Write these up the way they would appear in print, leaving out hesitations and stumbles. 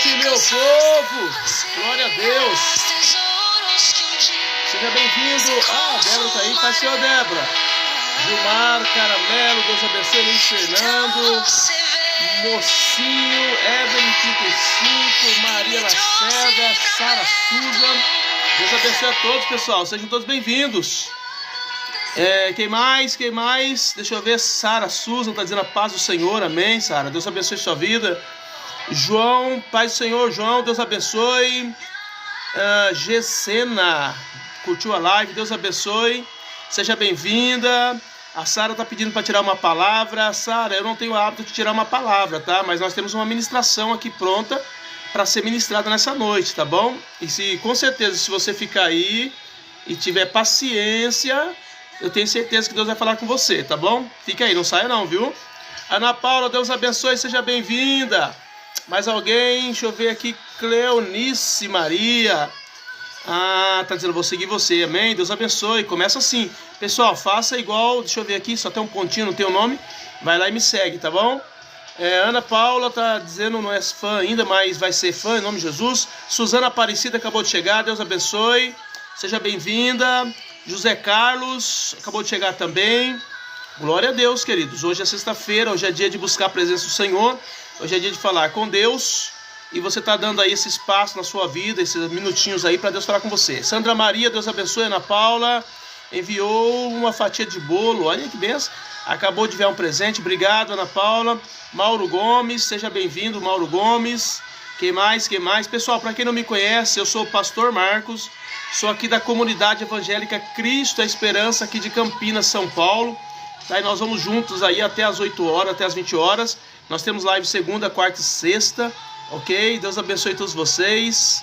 noite, meu povo! Glória a Deus! Seja bem-vindo! Ah, a Débora tá aí, Pai Senhor, Débora! Gilmar, Caramelo, Deus abençoe, Luiz Fernando, Mocinho, Evelyn 35, Maria Lacerda, Sara Susan. Deus abençoe a todos, pessoal, sejam todos bem-vindos. Quem mais? Deixa eu ver, Sara Susan tá dizendo a paz do Senhor, amém, Sara, Deus abençoe sua vida. João, paz do Senhor, João, Deus abençoe. Gessena, curtiu a live, Deus abençoe, seja bem-vinda. A Sara tá pedindo para tirar uma palavra. Sara, eu não tenho o hábito de tirar uma palavra, tá? Mas nós temos uma ministração aqui pronta para ser ministrada nessa noite, tá bom? E com certeza, se você ficar aí e tiver paciência, eu tenho certeza que Deus vai falar com você, tá bom? Fica aí, não saia não, viu? Ana Paula, Deus abençoe, seja bem-vinda. Mais alguém? Deixa eu ver aqui. Cleonice Maria. Tá dizendo, vou seguir você, amém? Deus abençoe. Começa assim. Pessoal, faça igual, deixa eu ver aqui, só tem um pontinho no teu nome. Vai lá e me segue, tá bom? Ana Paula tá dizendo, não é fã ainda, mas vai ser fã, em nome de Jesus. Suzana Aparecida acabou de chegar, Deus abençoe. Seja bem-vinda. José Carlos acabou de chegar também. Glória a Deus, queridos. Hoje é sexta-feira, hoje é dia de buscar a presença do Senhor. Hoje é dia de falar com Deus. E você está dando aí esse espaço na sua vida, esses minutinhos aí para Deus falar com você. Sandra Maria, Deus abençoe. Ana Paula enviou uma fatia de bolo. Olha que benção. Acabou de enviar um presente. Obrigado, Ana Paula. Mauro Gomes, seja bem-vindo, Mauro Gomes. Quem mais? Pessoal, para quem não me conhece, eu sou o pastor Marcos. Sou aqui da comunidade evangélica Cristo a Esperança, aqui de Campinas, São Paulo. Tá, e nós vamos juntos aí até as 8 horas, até as 20 horas. Nós temos live segunda, quarta e sexta. Ok? Deus abençoe todos vocês.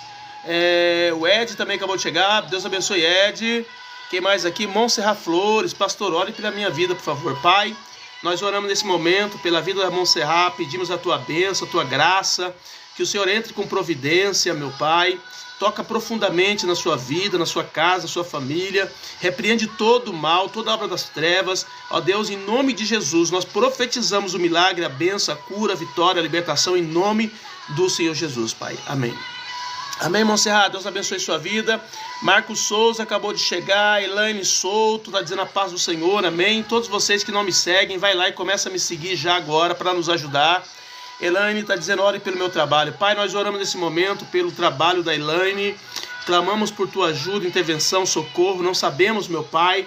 O Ed também acabou de chegar. Deus abençoe, Ed. Quem mais aqui? Montserrat Flores. Pastor, ore pela minha vida, por favor. Pai, nós oramos nesse momento pela vida da Montserrat. Pedimos a tua bênção, a tua graça. Que o Senhor entre com providência, meu Pai. Toca profundamente na sua vida, na sua casa, na sua família. Repreende todo o mal, toda obra das trevas. Ó Deus, em nome de Jesus, nós profetizamos o milagre, a bênção, a cura, a vitória, a libertação, em nome do Senhor Jesus, Pai. Amém. Amém, Montserrat. Deus abençoe sua vida. Marcos Souza acabou de chegar. Elaine Souto está dizendo a paz do Senhor. Amém. Todos vocês que não me seguem, vai lá e começa a me seguir já agora para nos ajudar. Elaine está dizendo, ore pelo meu trabalho. Pai, nós oramos nesse momento pelo trabalho da Elaine. Clamamos por tua ajuda, intervenção, socorro. Não sabemos, meu Pai,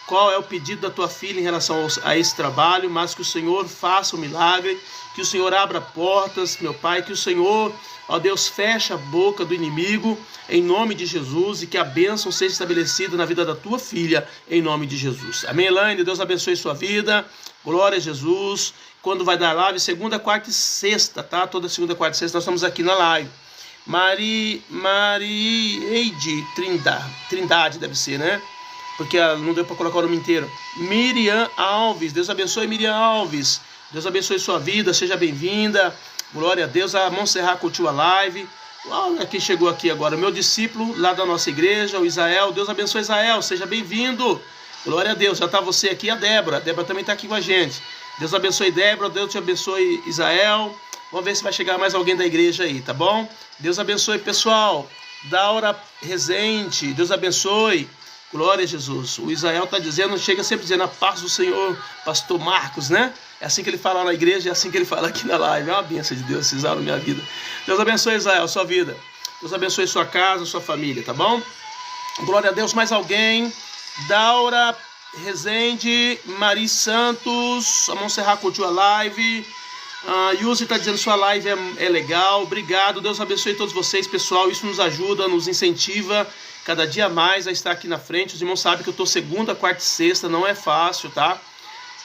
qual é o pedido da tua filha em relação a esse trabalho, mas que o Senhor faça o milagre, que o Senhor abra portas, meu Pai, que o Senhor, ó Deus, feche a boca do inimigo, em nome de Jesus, e que a bênção seja estabelecida na vida da tua filha, em nome de Jesus. Amém, Elaine? Deus abençoe sua vida. Glória a Jesus. Quando vai dar live? Segunda, quarta e sexta, tá? Toda segunda, quarta e sexta nós estamos aqui na live. Marieide Trindade deve ser, né? Porque não deu para colocar o nome inteiro. Miriam Alves, Deus abençoe Miriam Alves. Deus abençoe sua vida, seja bem-vinda. Glória a Deus. A Montserrat curtiu a live. Olha quem chegou aqui agora, meu discípulo lá da nossa igreja, o Isael. Deus abençoe Isael, seja bem-vindo. Glória a Deus. Já está você aqui, a Débora. A Débora também está aqui com a gente. Deus abençoe Débora, Deus te abençoe Isael. Vamos ver se vai chegar mais alguém da igreja aí, tá bom? Deus abençoe, pessoal. Daura Rezende, Deus abençoe. Glória a Jesus. O Israel está dizendo, chega sempre dizendo a paz do Senhor, pastor Marcos, né? É assim que ele fala na igreja, é assim que ele fala aqui na live. É uma bênção de Deus, vocês na minha vida. Deus abençoe, Israel, sua vida. Deus abençoe sua casa, sua família, tá bom? Glória a Deus. Mais alguém? Daura Rezende, Mari Santos, a Montserrat curtiu a live. Yuzi está dizendo sua live é legal. Obrigado, Deus abençoe todos vocês, pessoal. Isso nos ajuda, nos incentiva cada dia mais a estar aqui na frente. Os irmãos sabem que eu estou segunda, quarta e sexta, não é fácil, tá?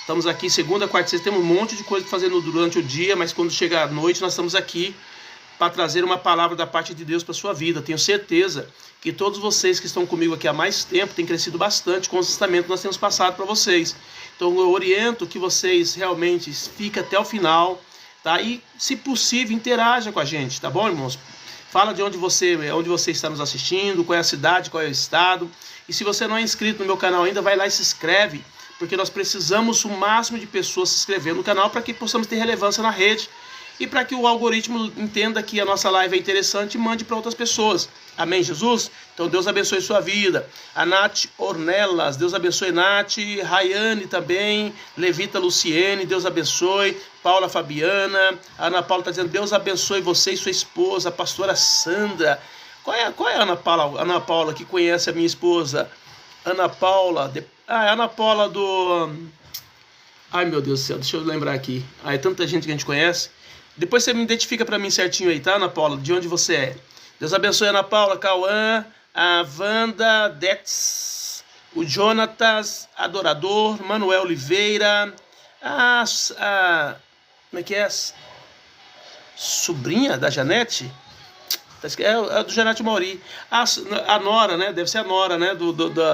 Estamos aqui segunda, quarta e sexta, temos um monte de coisa para fazer durante o dia, mas quando chega a noite nós estamos aqui para trazer uma palavra da parte de Deus para a sua vida. Tenho certeza que todos vocês que estão comigo aqui há mais tempo têm crescido bastante com o ensinamento que nós temos passado para vocês. Então eu oriento que vocês realmente fiquem até o final, tá? E, se possível, interaja com a gente, tá bom, irmãos? Fala de onde você está nos assistindo, qual é a cidade, qual é o estado. E se você não é inscrito no meu canal ainda, vai lá e se inscreve, porque nós precisamos o máximo de pessoas se inscrevendo no canal para que possamos ter relevância na rede e para que o algoritmo entenda que a nossa live é interessante e mande para outras pessoas. Amém, Jesus? Então Deus abençoe sua vida. A Nath Ornelas, Deus abençoe Nath. Rayane também, Levita Luciene, Deus abençoe. Paula Fabiana, a Ana Paula está dizendo, Deus abençoe você e sua esposa, a pastora Sandra. Qual é a Ana Paula? Ana Paula que conhece a minha esposa? Ana Paula, Ana Paula do... Ai, meu Deus do céu, deixa eu lembrar aqui. É tanta gente que a gente conhece. Depois você me identifica para mim certinho aí, tá, Ana Paula? De onde você é? Deus abençoe a Ana Paula, Cauã, a Wanda, Dex, o Jonatas, Adorador, Manuel Oliveira, como é que é? Sobrinha da Janete? É do Janete Mauri. A Nora, né? Deve ser a Nora, né?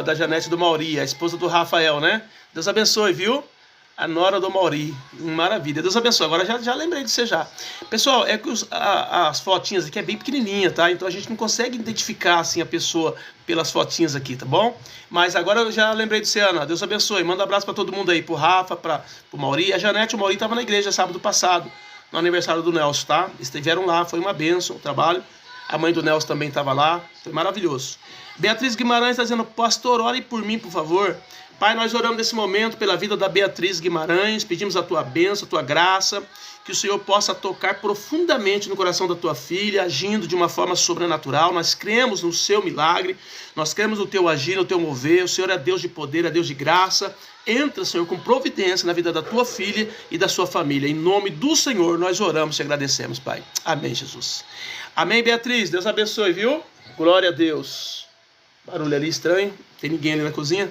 Da Janete do Mauri, a esposa do Rafael, né? Deus abençoe, viu? A Nora do Mauri. Maravilha. Deus abençoe. Agora já lembrei de você já. Pessoal, é que as fotinhas aqui é bem pequenininha, tá? Então a gente não consegue identificar assim a pessoa pelas fotinhas aqui, tá bom? Mas agora eu já lembrei de você, Ana. Deus abençoe. Manda um abraço para todo mundo aí, pro Rafa, pro Mauri. A Janete e o Mauri estavam na igreja sábado passado, no aniversário do Nelson, tá? Estiveram lá, foi uma bênção o trabalho. A mãe do Nelson também estava lá, foi maravilhoso. Beatriz Guimarães está dizendo, pastor, ore por mim, por favor. Pai, nós oramos nesse momento pela vida da Beatriz Guimarães, pedimos a tua bênção, a tua graça, que o Senhor possa tocar profundamente no coração da tua filha, agindo de uma forma sobrenatural. Nós cremos no seu milagre, nós cremos no teu agir, no teu mover. O Senhor é Deus de poder, é Deus de graça. Entra, Senhor, com providência na vida da tua filha e da sua família. Em nome do Senhor, nós oramos e agradecemos, Pai. Amém, Jesus. Amém, Beatriz. Deus abençoe, viu? Glória a Deus. Barulho ali estranho. Tem ninguém ali na cozinha?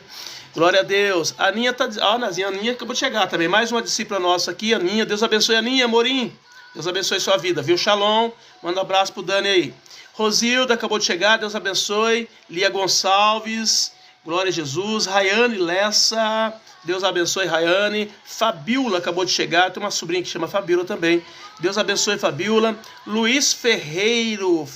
Glória a Deus. A Aninha tá... a Aninha acabou de chegar também. Mais uma discípula nossa aqui, Aninha. Deus abençoe a Aninha, Morim. Deus abençoe sua vida, viu? Shalom. Manda um abraço pro Dani aí. Rosilda acabou de chegar. Deus abençoe. Lia Gonçalves. Glória a Jesus. Rayane Lessa. Deus abençoe, Rayane. Fabiola acabou de chegar. Tem uma sobrinha que chama Fabiola também. Deus abençoe, Fabiola. Luiz Ferreiro.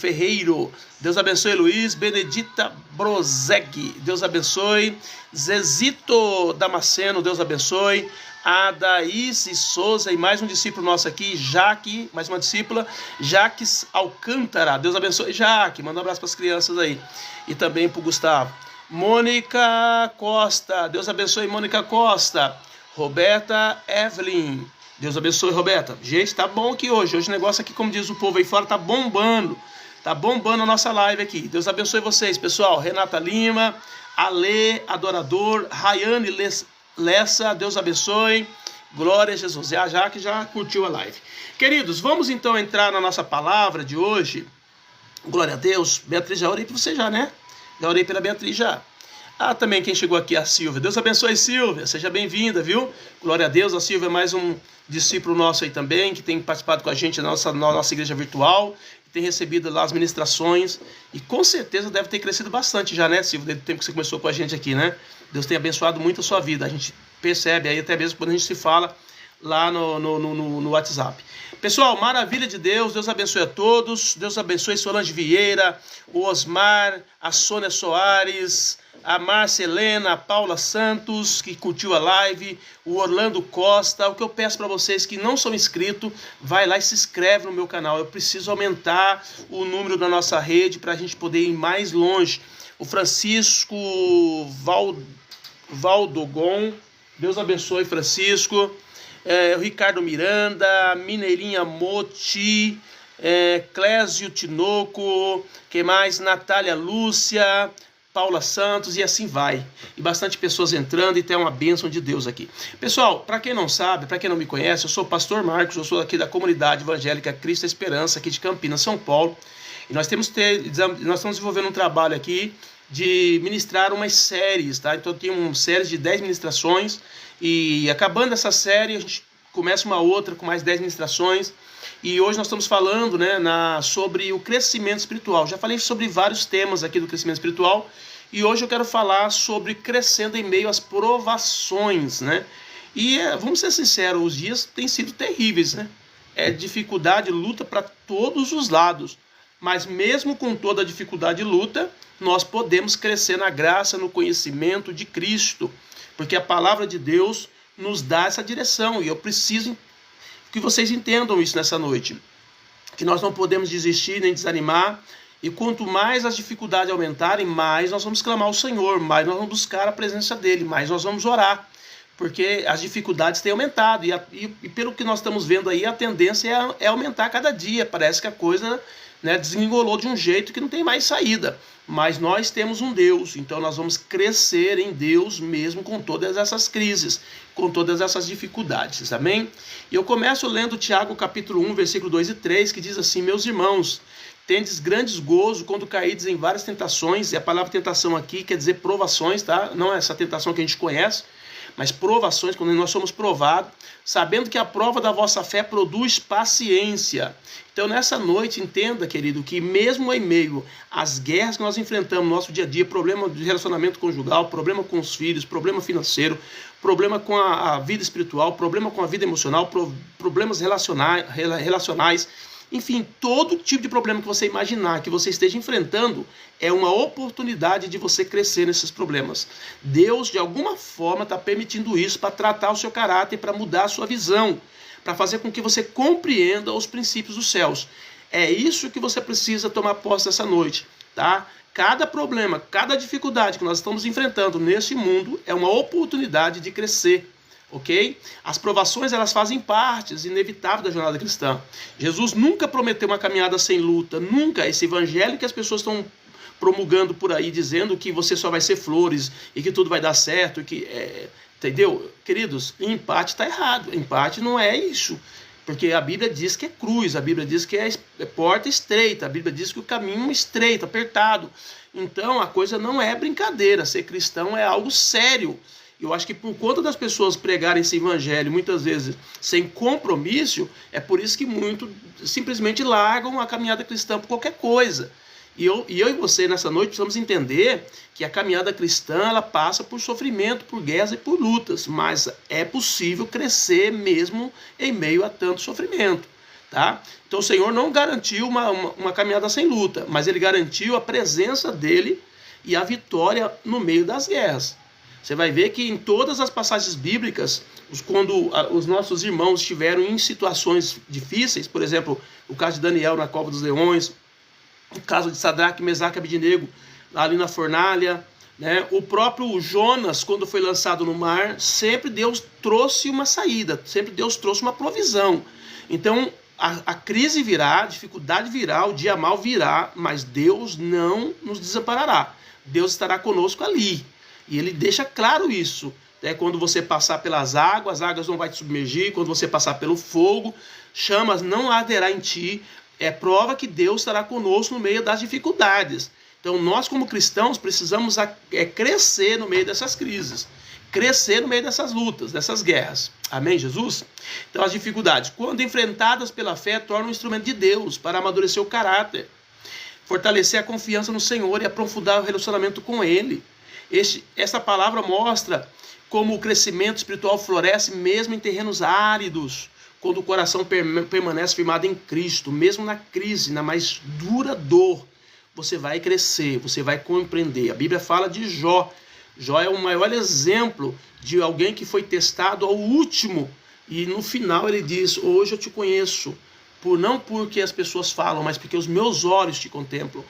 Deus abençoe, Luiz. Benedita Brozeg. Deus abençoe. Zezito Damasceno. Deus abençoe. Adaíse Souza. E mais um discípulo nosso aqui, Jaque. Mais uma discípula. Jaques Alcântara. Deus abençoe, Jaque. Manda um abraço para as crianças aí. E também para o Gustavo. Mônica Costa, Deus abençoe, Mônica Costa. Roberta Evelyn, Deus abençoe, Roberta. Gente, tá bom aqui hoje. Hoje o negócio aqui, como diz o povo aí fora, tá bombando. Tá bombando a nossa live aqui. Deus abençoe vocês, pessoal. Renata Lima, Ale, Adorador, Rayane Lessa, Deus abençoe. Glória a Jesus. É a Jaque já curtiu a live. Queridos, vamos então entrar na nossa palavra de hoje. Glória a Deus. Beatriz, já orei para você já, né? Já orei pela Beatriz já. Também quem chegou aqui é a Silvia. Deus abençoe, Silvia. Seja bem-vinda, viu? Glória a Deus. A Silvia é mais um discípulo nosso aí também, que tem participado com a gente na nossa igreja virtual, tem recebido lá as ministrações, e com certeza deve ter crescido bastante já, né, Silvia? Desde o tempo que você começou com a gente aqui, né? Deus tem abençoado muito a sua vida. A gente percebe aí, até mesmo quando a gente se fala lá no WhatsApp. Pessoal, maravilha de Deus. Deus abençoe a todos. Deus abençoe Solange Vieira, o Osmar, a Sônia Soares, a Márcia Helena, a Paula Santos, que curtiu a live, o Orlando Costa. O que eu peço para vocês que não são inscritos, vai lá e se inscreve no meu canal. Eu preciso aumentar o número da nossa rede para a gente poder ir mais longe. O Francisco Valdogon, Deus abençoe, Francisco. O Ricardo Miranda, Mineirinha Moti, Clésio Tinoco, que mais? Natália Lúcia, Paula Santos, e assim vai. E bastante pessoas entrando, e tem uma bênção de Deus aqui. Pessoal, para quem não sabe, para quem não me conhece, eu sou o pastor Marcos, eu sou aqui da comunidade evangélica Cristo Esperança, aqui de Campinas, São Paulo. E nós estamos desenvolvendo um trabalho aqui de ministrar umas séries, tá? Então tem uma série de 10 ministrações, e acabando essa série, a gente começa uma outra com mais 10 ministrações. E hoje nós estamos falando, né, sobre o crescimento espiritual. Já falei sobre vários temas aqui do crescimento espiritual, e hoje eu quero falar sobre crescendo em meio às provações, né? E vamos ser sinceros, os dias têm sido terríveis, né? É dificuldade, luta para todos os lados. Mas mesmo com toda a dificuldade e luta, nós podemos crescer na graça, no conhecimento de Cristo. Porque a palavra de Deus nos dá essa direção, e eu preciso que vocês entendam isso nessa noite, que nós não podemos desistir nem desanimar, e quanto mais as dificuldades aumentarem, mais nós vamos clamar ao Senhor, mais nós vamos buscar a presença dele, mais nós vamos orar, porque as dificuldades têm aumentado, e pelo que nós estamos vendo aí, a tendência é aumentar cada dia. Parece que a coisa, né, desengolou de um jeito que não tem mais saída, mas nós temos um Deus, então nós vamos crescer em Deus mesmo com todas essas crises, com todas essas dificuldades, amém? E eu começo lendo Tiago capítulo 1, versículo 2 e 3, que diz assim: meus irmãos, tendes grandes gozo quando caídes em várias tentações, e a palavra tentação aqui quer dizer provações, tá? Não é essa tentação que a gente conhece, mas provações, quando nós somos provados, sabendo que a prova da vossa fé produz paciência. Então, nessa noite, entenda, querido, que mesmo em meio às guerras que nós enfrentamos no nosso dia a dia, problema de relacionamento conjugal, problema com os filhos, problema financeiro, problema com a vida espiritual, problema com a vida emocional, problemas relacionais, enfim, todo tipo de problema que você imaginar que você esteja enfrentando é uma oportunidade de você crescer nesses problemas. Deus, de alguma forma, está permitindo isso para tratar o seu caráter, para mudar a sua visão, para fazer com que você compreenda os princípios dos céus. É isso que você precisa tomar posse essa noite, tá? Cada problema, cada dificuldade que nós estamos enfrentando nesse mundo é uma oportunidade de crescer. Ok? As provações, elas fazem parte inevitável da jornada cristã. Jesus nunca prometeu uma caminhada sem luta, nunca. Esse evangelho que as pessoas estão promulgando por aí, dizendo que você só vai ser flores e que tudo vai dar certo, entendeu? Queridos, empate está errado. Empate não é isso, porque a Bíblia diz que é cruz, a Bíblia diz que é porta estreita, a Bíblia diz que o caminho é estreito, apertado. Então a coisa não é brincadeira, ser cristão é algo sério. Eu acho que por conta das pessoas pregarem esse evangelho, muitas vezes sem compromisso, é por isso que muitos simplesmente largam a caminhada cristã por qualquer coisa. E eu e você, nessa noite, precisamos entender que a caminhada cristã, ela passa por sofrimento, por guerras e por lutas, mas é possível crescer mesmo em meio a tanto sofrimento, tá? Então o Senhor não garantiu uma caminhada sem luta, mas Ele garantiu a presença dEle e a vitória no meio das guerras. Você vai ver que em todas as passagens bíblicas, quando os nossos irmãos estiveram em situações difíceis, por exemplo, o caso de Daniel na cova dos leões, o caso de Sadraque, Mesaque e Abednego ali na fornalha, né? O próprio Jonas, quando foi lançado no mar, sempre Deus trouxe uma saída, sempre Deus trouxe uma provisão. Então, a crise virá, a dificuldade virá, o dia mau virá, mas Deus não nos desamparará. Deus estará conosco ali. E ele deixa claro isso, né? Quando você passar pelas águas, as águas não vão te submergir. Quando você passar pelo fogo, chamas não arderá em ti. É prova que Deus estará conosco no meio das dificuldades. Então nós, como cristãos, precisamos crescer no meio dessas crises, crescer no meio dessas lutas, dessas guerras. Amém, Jesus? Então as dificuldades, quando enfrentadas pela fé, tornam um instrumento de Deus para amadurecer o caráter, fortalecer a confiança no Senhor e aprofundar o relacionamento com Ele. Essa palavra mostra como o crescimento espiritual floresce mesmo em terrenos áridos, quando o coração permanece firmado em Cristo, mesmo na crise, na mais dura dor, você vai crescer, você vai compreender. A Bíblia fala de Jó. Jó é o maior exemplo de alguém que foi testado ao último, e no final ele diz: hoje eu te conheço, não porque as pessoas falam, mas porque os meus olhos te contemplam.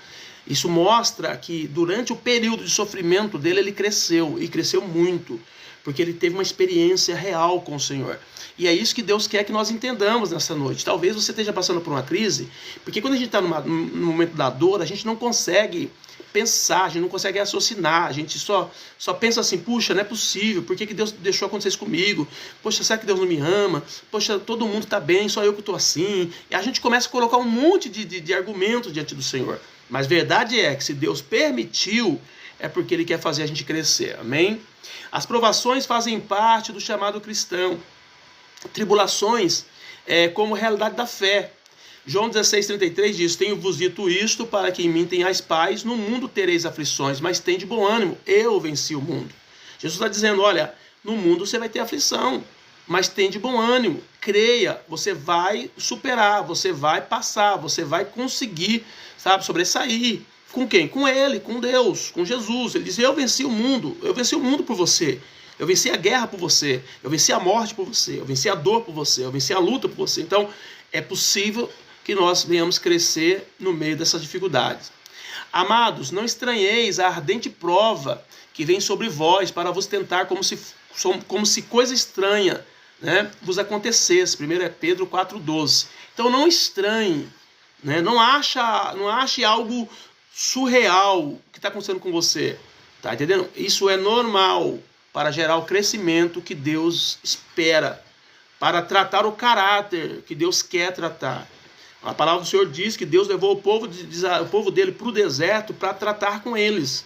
Isso mostra que durante o período de sofrimento dele, ele cresceu, e cresceu muito, porque ele teve uma experiência real com o Senhor. E é isso que Deus quer que nós entendamos nessa noite. Talvez você esteja passando por uma crise, porque quando a gente está no momento da dor, a gente não consegue pensar, a gente não consegue raciocinar, a gente só pensa assim: puxa, não é possível, por que Deus deixou acontecer isso comigo? Poxa, será que Deus não me ama? Poxa, todo mundo está bem, só eu que estou assim. E a gente começa a colocar um monte de argumentos diante do Senhor. Mas verdade é que se Deus permitiu, é porque Ele quer fazer a gente crescer, amém? As provações fazem parte do chamado cristão. Tribulações como realidade da fé. João 16,33 diz: tenho-vos dito isto para que em mim tenhais paz, no mundo tereis aflições, mas tende bom ânimo, eu venci o mundo. Jesus está dizendo: olha, no mundo você vai ter aflição, mas tende bom ânimo, creia, você vai superar, você vai passar, você vai conseguir, sobressair. Com quem? Com Ele, com Deus, com Jesus. Ele diz: eu venci o mundo por você. Eu venci a guerra por você. Eu venci a morte por você. Eu venci a dor por você. Eu venci a luta por você. Então, é possível que nós venhamos crescer no meio dessas dificuldades. Amados, não estranheis a ardente prova que vem sobre vós para vos tentar como se coisa estranha, né, vos acontecesse. 1 Pedro 4,12. Então não estranhe, né, não ache algo surreal que está acontecendo com você. Tá entendendo? Isso é normal para gerar o crescimento que Deus espera, para tratar o caráter que Deus quer tratar. A palavra do Senhor diz que Deus levou o povo dele para o deserto para tratar com eles.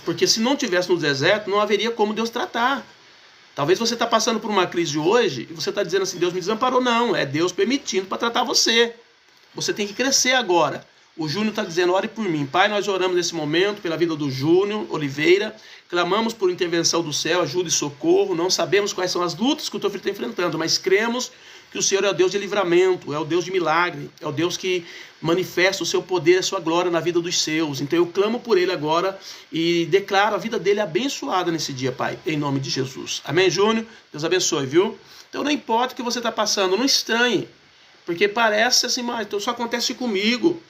Porque se não tivesse no deserto, não haveria como Deus tratar. Talvez você está passando por uma crise hoje e você está dizendo assim, Deus me desamparou. Não, é Deus permitindo para tratar você. Você tem que crescer agora. O Júnior está dizendo, ore por mim. Pai, nós oramos nesse momento pela vida do Júnior Oliveira. Clamamos por intervenção do céu, ajuda e socorro. Não sabemos quais são as lutas que o teu filho está enfrentando, mas cremos que o Senhor é o Deus de livramento, é o Deus de milagre, é o Deus que manifesta o seu poder, a sua glória na vida dos seus. Então eu clamo por ele agora e declaro a vida dele abençoada nesse dia, Pai, em nome de Jesus. Amém, Júnior? Deus abençoe, viu? Então não importa o que você está passando, não estranhe, porque parece assim, mas só acontece comigo.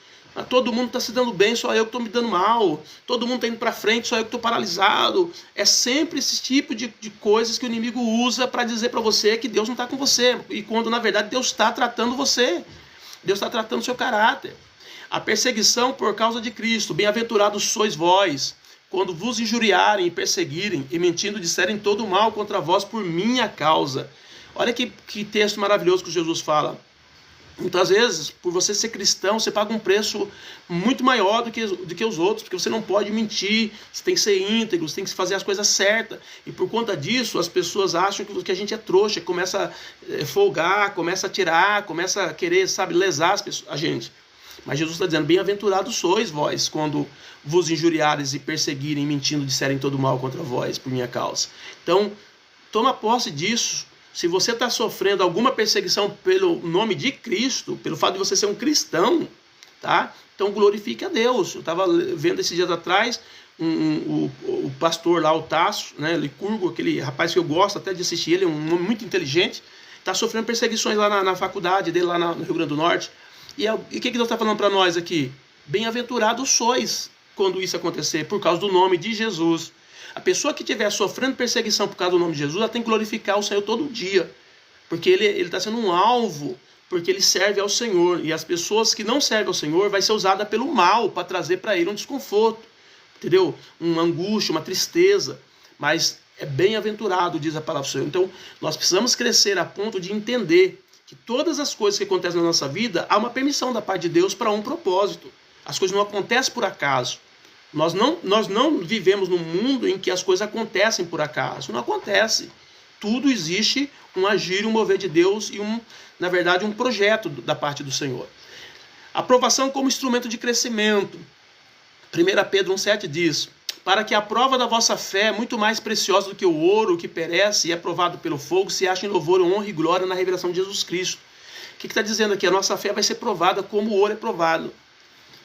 Todo mundo está se dando bem, só eu que estou me dando mal. Todo mundo está indo para frente, só eu que estou paralisado. É sempre esse tipo de coisas que o inimigo usa para dizer para você que Deus não está com você. E quando, na verdade, Deus está tratando você. Deus está tratando o seu caráter. A perseguição por causa de Cristo. Bem-aventurados sois vós, quando vos injuriarem e perseguirem, e mentindo disserem todo mal contra vós por minha causa. Olha que texto maravilhoso que Jesus fala. Muitas vezes, por você ser cristão, você paga um preço muito maior do que os outros, porque você não pode mentir, você tem que ser íntegro, você tem que fazer as coisas certas. E por conta disso, as pessoas acham que a gente é trouxa, começa a folgar, começa a tirar, começa a querer, lesar a gente. Mas Jesus está dizendo, bem-aventurados sois vós, quando vos injuriares e perseguirem, mentindo, disserem todo mal contra vós, por minha causa. Então, toma posse disso. Se você está sofrendo alguma perseguição pelo nome de Cristo, pelo fato de você ser um cristão, tá? Então glorifique a Deus. Eu estava vendo esses dias atrás o pastor lá, o Tasso, né, Licurgo, aquele rapaz que eu gosto até de assistir, ele é um homem muito inteligente, está sofrendo perseguições lá na faculdade dele, lá no Rio Grande do Norte. E o que Deus está falando para nós aqui? Bem-aventurados sois quando isso acontecer, por causa do nome de Jesus. A pessoa que estiver sofrendo perseguição por causa do nome de Jesus, ela tem que glorificar o Senhor todo dia. Porque ele está sendo um alvo, porque ele serve ao Senhor. E as pessoas que não servem ao Senhor vai ser usada pelo mal para trazer para ele um desconforto. Entendeu? Uma angústia, uma tristeza. Mas é bem-aventurado, diz a palavra do Senhor. Então, nós precisamos crescer a ponto de entender que todas as coisas que acontecem na nossa vida, há uma permissão da parte de Deus para um propósito. As coisas não acontecem por acaso. Nós não vivemos num mundo em que as coisas acontecem por acaso. Não acontece. Tudo existe um agir, um mover de Deus e, na verdade, um projeto da parte do Senhor. Aprovação como instrumento de crescimento. 1 Pedro 1,7 diz, para que a prova da vossa fé, muito mais preciosa do que o ouro que perece e é provado pelo fogo, se ache em louvor, honra e glória na revelação de Jesus Cristo. O que está dizendo aqui? A nossa fé vai ser provada como o ouro é provado.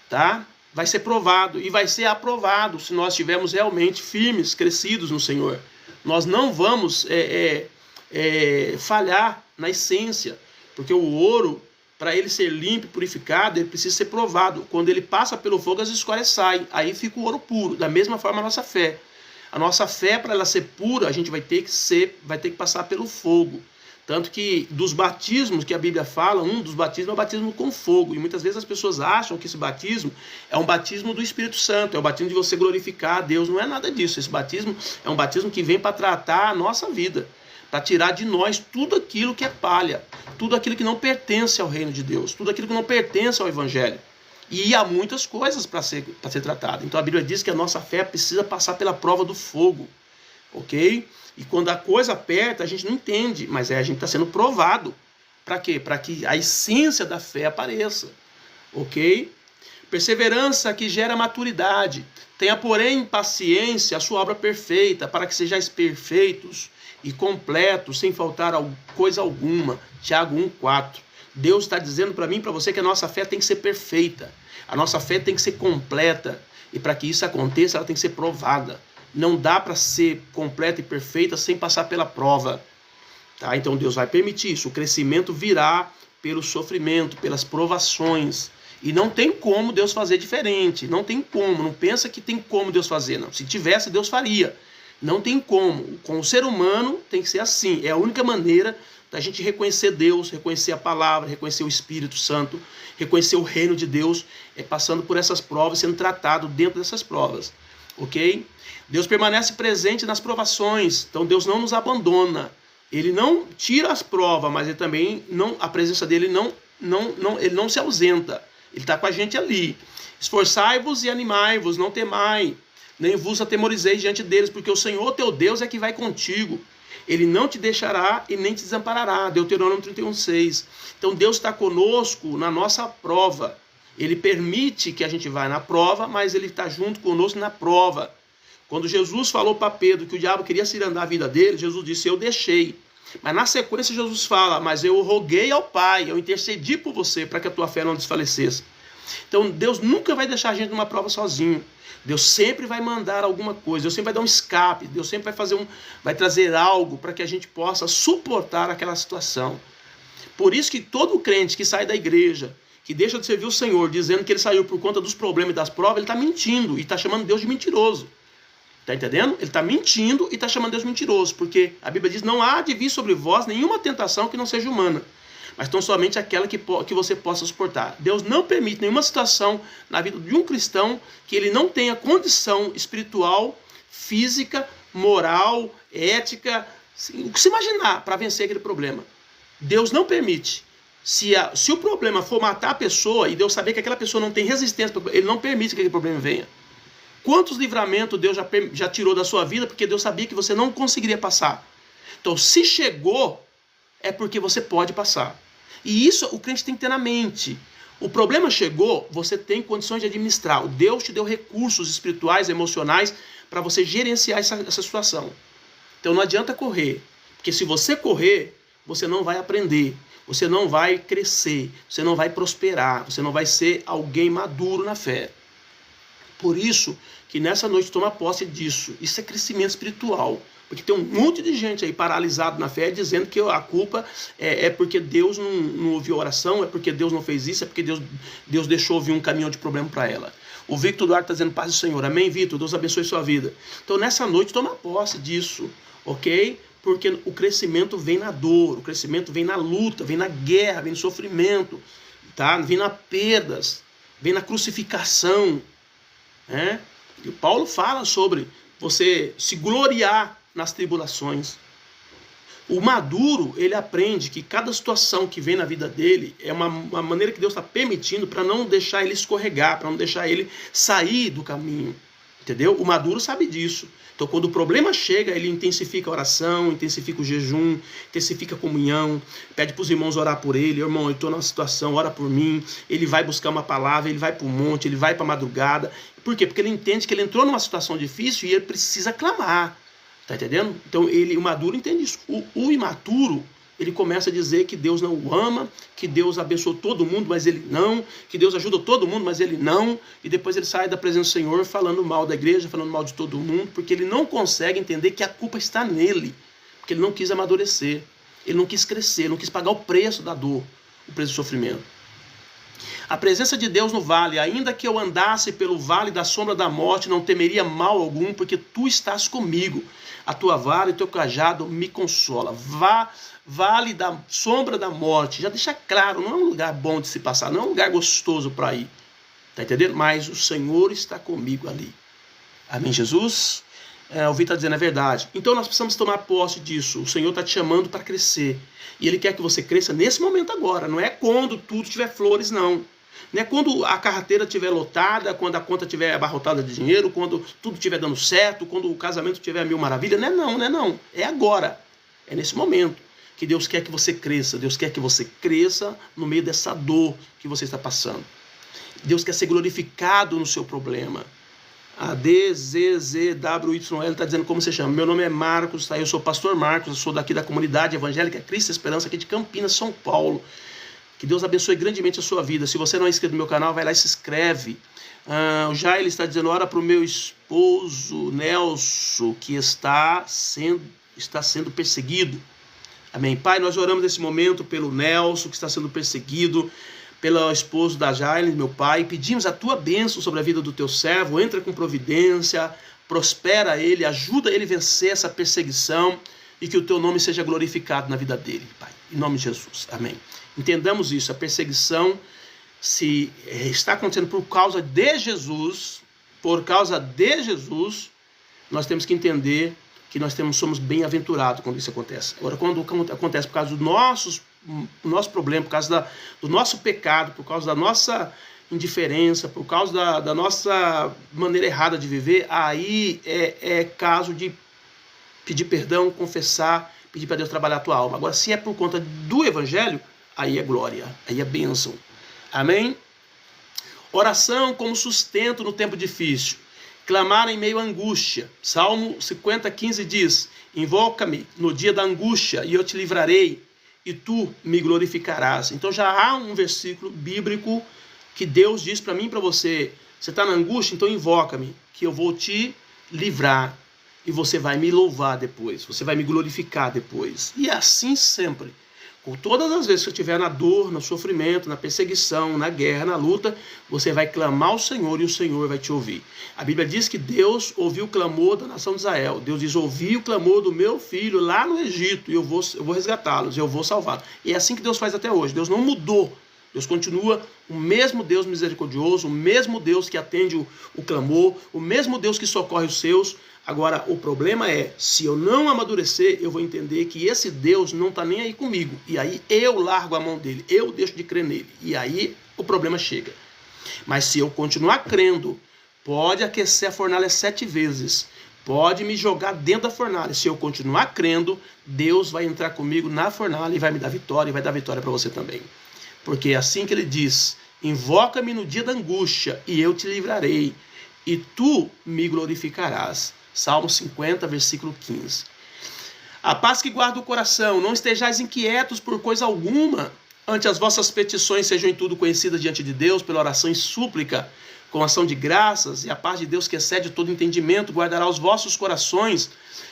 Tá? Vai ser provado e vai ser aprovado se nós estivermos realmente firmes, crescidos no Senhor. Nós não vamos falhar na essência, porque o ouro, para ele ser limpo e purificado, ele precisa ser provado. Quando ele passa pelo fogo, as escórias saem, aí fica o ouro puro. Da mesma forma a nossa fé. A nossa fé, para ela ser pura, a gente vai ter que passar pelo fogo. Tanto que dos batismos que a Bíblia fala, um dos batismos é o batismo com fogo. E muitas vezes as pessoas acham que esse batismo é um batismo do Espírito Santo, é o batismo de você glorificar a Deus. Não é nada disso. Esse batismo é um batismo que vem para tratar a nossa vida, para tirar de nós tudo aquilo que é palha, tudo aquilo que não pertence ao reino de Deus, tudo aquilo que não pertence ao Evangelho. E há muitas coisas para ser tratada. Então a Bíblia diz que a nossa fé precisa passar pela prova do fogo. Ok? E quando a coisa aperta, a gente não entende, mas a gente está sendo provado. Para quê? Para que a essência da fé apareça. Ok? Perseverança que gera maturidade. Tenha, porém, paciência, a sua obra perfeita, para que sejais perfeitos e completos, sem faltar coisa alguma. Tiago 1,4. Deus está dizendo para mim e para você que a nossa fé tem que ser perfeita. A nossa fé tem que ser completa. E para que isso aconteça, ela tem que ser provada. Não dá para ser completa e perfeita sem passar pela prova. Tá? Então Deus vai permitir isso. O crescimento virá pelo sofrimento, pelas provações. E não tem como Deus fazer diferente. Não tem como. Não pensa que tem como Deus fazer. Não. Se tivesse, Deus faria. Não tem como. Com o ser humano tem que ser assim. É a única maneira da gente reconhecer Deus, reconhecer a palavra, reconhecer o Espírito Santo, reconhecer o reino de Deus, passando por essas provas, sendo tratado dentro dessas provas. Ok? Deus permanece presente nas provações. Então Deus não nos abandona. Ele não tira as provas, mas ele também não, a presença dele ele não se ausenta. Ele está com a gente ali. Esforçai-vos e animai-vos, não temai, nem vos atemorizeis diante deles, porque o Senhor teu Deus é que vai contigo. Ele não te deixará e nem te desamparará. Deuteronômio 31:6. Então Deus está conosco na nossa prova. Ele permite que a gente vá na prova, mas ele está junto conosco na prova. Quando Jesus falou para Pedro que o diabo queria cirandar a vida dele, Jesus disse, eu deixei. Mas na sequência Jesus fala, mas eu roguei ao Pai, eu intercedi por você para que a tua fé não desfalecesse. Então Deus nunca vai deixar a gente numa prova sozinho. Deus sempre vai mandar alguma coisa, Deus sempre vai dar um escape, Deus sempre vai trazer algo para que a gente possa suportar aquela situação. Por isso que todo crente que sai da igreja, que deixa de servir o Senhor, dizendo que ele saiu por conta dos problemas e das provas, ele está mentindo e está chamando Deus de mentiroso. Está entendendo? Ele está mentindo e está chamando Deus de mentiroso, porque a Bíblia diz, não há de vir sobre vós nenhuma tentação que não seja humana, mas tão somente aquela que você possa suportar. Deus não permite nenhuma situação na vida de um cristão que ele não tenha condição espiritual, física, moral, ética, o que se imaginar para vencer aquele problema. Deus não permite. Se o problema for matar a pessoa e Deus saber que aquela pessoa não tem resistência, ele não permite que aquele problema venha. Quantos livramentos Deus já tirou da sua vida porque Deus sabia que você não conseguiria passar? Então, se chegou, é porque você pode passar. E isso o crente tem que ter na mente. O problema chegou, você tem condições de administrar. Deus te deu recursos espirituais, emocionais, para você gerenciar essa situação. Então, não adianta correr. Porque se você correr, você não vai aprender. Você não vai crescer. Você não vai prosperar. Você não vai ser alguém maduro na fé. Por isso que nessa noite toma posse disso. Isso é crescimento espiritual. Porque tem um monte de gente aí paralisado na fé, dizendo que a culpa é porque Deus não ouviu a oração, é porque Deus não fez isso, é porque Deus deixou vir um caminhão de problema para ela. O Victor Duarte está dizendo, paz do Senhor. Amém, Victor? Deus abençoe sua vida. Então nessa noite toma posse disso, ok? Porque o crescimento vem na dor, o crescimento vem na luta, vem na guerra, vem no sofrimento, tá? Vem nas perdas, vem na crucificação. E o Paulo fala sobre você se gloriar nas tribulações. O maduro, ele aprende que cada situação que vem na vida dele é uma maneira que Deus está permitindo para não deixar ele escorregar, para não deixar ele sair do caminho. Entendeu? O maduro sabe disso. Então, quando o problema chega, ele intensifica a oração, intensifica o jejum, intensifica a comunhão, pede para os irmãos orar por ele. Irmão, eu estou numa situação, ora por mim. Ele vai buscar uma palavra, ele vai para o monte, ele vai para a madrugada. Por quê? Porque ele entende que ele entrou numa situação difícil e ele precisa clamar. Tá entendendo? Então, o maduro entende isso. O imaturo, ele começa a dizer que Deus não o ama, que Deus abençoou todo mundo, mas ele não, que Deus ajuda todo mundo, mas ele não, e depois ele sai da presença do Senhor falando mal da igreja, falando mal de todo mundo, porque ele não consegue entender que a culpa está nele, porque ele não quis amadurecer, ele não quis crescer, ele não quis pagar o preço da dor, o preço do sofrimento. A presença de Deus no vale, ainda que eu andasse pelo vale da sombra da morte, não temeria mal algum, porque tu estás comigo. A tua vara e o teu cajado me consola. Vale da sombra da morte, já deixa claro, não é um lugar bom de se passar, não é um lugar gostoso para ir. Tá entendendo? Mas o Senhor está comigo ali. Amém, Jesus? O Vitor está dizendo a verdade. Então nós precisamos tomar posse disso. O Senhor está te chamando para crescer. E Ele quer que você cresça nesse momento agora. Não é quando tudo tiver flores, não. Não é quando a carteira estiver lotada, quando a conta estiver abarrotada de dinheiro, quando tudo estiver dando certo, quando o casamento estiver mil maravilhas. Não é não. É agora. É nesse momento que Deus quer que você cresça. Deus quer que você cresça no meio dessa dor que você está passando. Deus quer ser glorificado no seu problema. A DZZWYL está dizendo como você chama. Meu nome é Marcos, tá? Eu sou pastor Marcos, eu sou daqui da comunidade evangélica Cristo Esperança, aqui de Campinas, São Paulo. Que Deus abençoe grandemente a sua vida. Se você não é inscrito no meu canal, vai lá e se inscreve. O Jair está dizendo, ora para o meu esposo Nelson, que está sendo perseguido. Amém. Pai, nós oramos nesse momento pelo Nelson, que está sendo perseguido, pelo esposo da Jaile, meu Pai. Pedimos a tua bênção sobre a vida do teu servo. Entra com providência, prospera ele, ajuda ele a vencer essa perseguição e que o teu nome seja glorificado na vida dele, Pai. Em nome de Jesus. Amém. Entendamos isso, a perseguição se está acontecendo por causa de Jesus, nós temos que entender que nós somos bem-aventurados quando isso acontece. Agora, quando acontece por causa do nosso problema, por causa do nosso pecado, por causa da nossa indiferença, por causa da nossa maneira errada de viver, aí é caso de pedir perdão, confessar, pedir para Deus trabalhar a tua alma. Agora, se é por conta do Evangelho, aí é glória, aí é bênção. Amém? Oração como sustento no tempo difícil. Clamar em meio à angústia. Salmo 50:15 diz, invoca-me no dia da angústia e eu te livrarei e tu me glorificarás. Então já há um versículo bíblico que Deus diz para mim e para você, você está na angústia? Então invoca-me, que eu vou te livrar e você vai me louvar depois, você vai me glorificar depois. E assim sempre. Com todas as vezes que eu estiver na dor, no sofrimento, na perseguição, na guerra, na luta, você vai clamar ao Senhor e o Senhor vai te ouvir. A Bíblia diz que Deus ouviu o clamor da nação de Israel. Deus diz, ouvi o clamor do meu filho lá no Egito e eu vou resgatá-los, eu vou salvá-los. E é assim que Deus faz até hoje. Deus não mudou. Deus continua o mesmo Deus misericordioso, o mesmo Deus que atende o clamor, o mesmo Deus que socorre os seus. Agora, o problema é, se eu não amadurecer, eu vou entender que esse Deus não está nem aí comigo. E aí eu largo a mão dele, eu deixo de crer nele. E aí o problema chega. Mas se eu continuar crendo, pode aquecer a fornalha 7 vezes. Pode me jogar dentro da fornalha. Se eu continuar crendo, Deus vai entrar comigo na fornalha e vai me dar vitória. E vai dar vitória para você também. Porque é assim que ele diz, invoca-me no dia da angústia e eu te livrarei. E tu me glorificarás. Salmo 50, versículo 15. A paz que guarda o coração, não estejais inquietos por coisa alguma, ante as vossas petições sejam em tudo conhecidas diante de Deus, pela oração e súplica, com ação de graças, e a paz de Deus que excede todo entendimento, guardará os vossos corações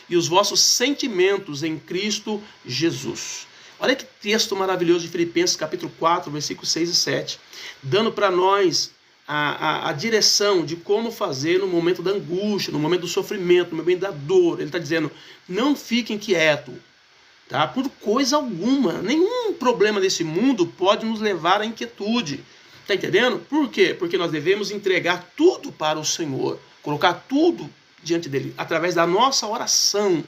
e os vossos sentimentos em Cristo Jesus. Olha que texto maravilhoso de Filipenses, capítulo 4, versículos 6 e 7, dando para nós a direção de como fazer no momento da angústia, no momento do sofrimento, no momento da dor. Ele está dizendo, não fique inquieto, tá? Por coisa alguma. Nenhum problema desse mundo pode nos levar à inquietude. Está entendendo? Por quê? Porque nós devemos entregar tudo para o Senhor, colocar tudo diante dele, através da nossa oração,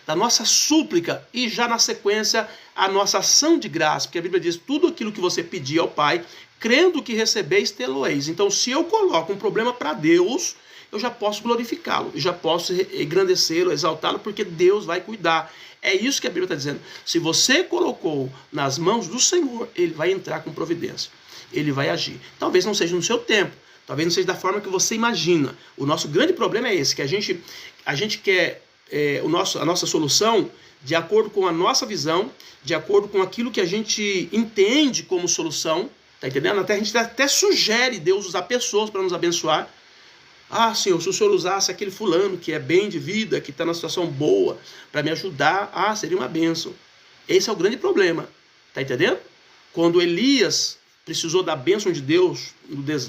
da nossa súplica e já na sequência a nossa ação de graça, porque a Bíblia diz, tudo aquilo que você pedir ao Pai, crendo que recebeis, tê-lo-eis. Então, se eu coloco um problema para Deus, eu já posso glorificá-lo, eu já posso engrandecê-lo, exaltá-lo, porque Deus vai cuidar. É isso que a Bíblia está dizendo. Se você colocou nas mãos do Senhor, Ele vai entrar com providência. Ele vai agir. Talvez não seja no seu tempo, talvez não seja da forma que você imagina. O nosso grande problema é esse, que a gente quer a nossa solução de acordo com a nossa visão, de acordo com aquilo que a gente entende como solução. Tá entendendo? Até a gente até sugere Deus usar pessoas para nos abençoar. Ah, Senhor, se o Senhor usasse aquele fulano que é bem de vida, que está numa situação boa, para me ajudar, seria uma bênção. Esse é o grande problema. Tá entendendo? Quando Elias precisou da bênção de Deus,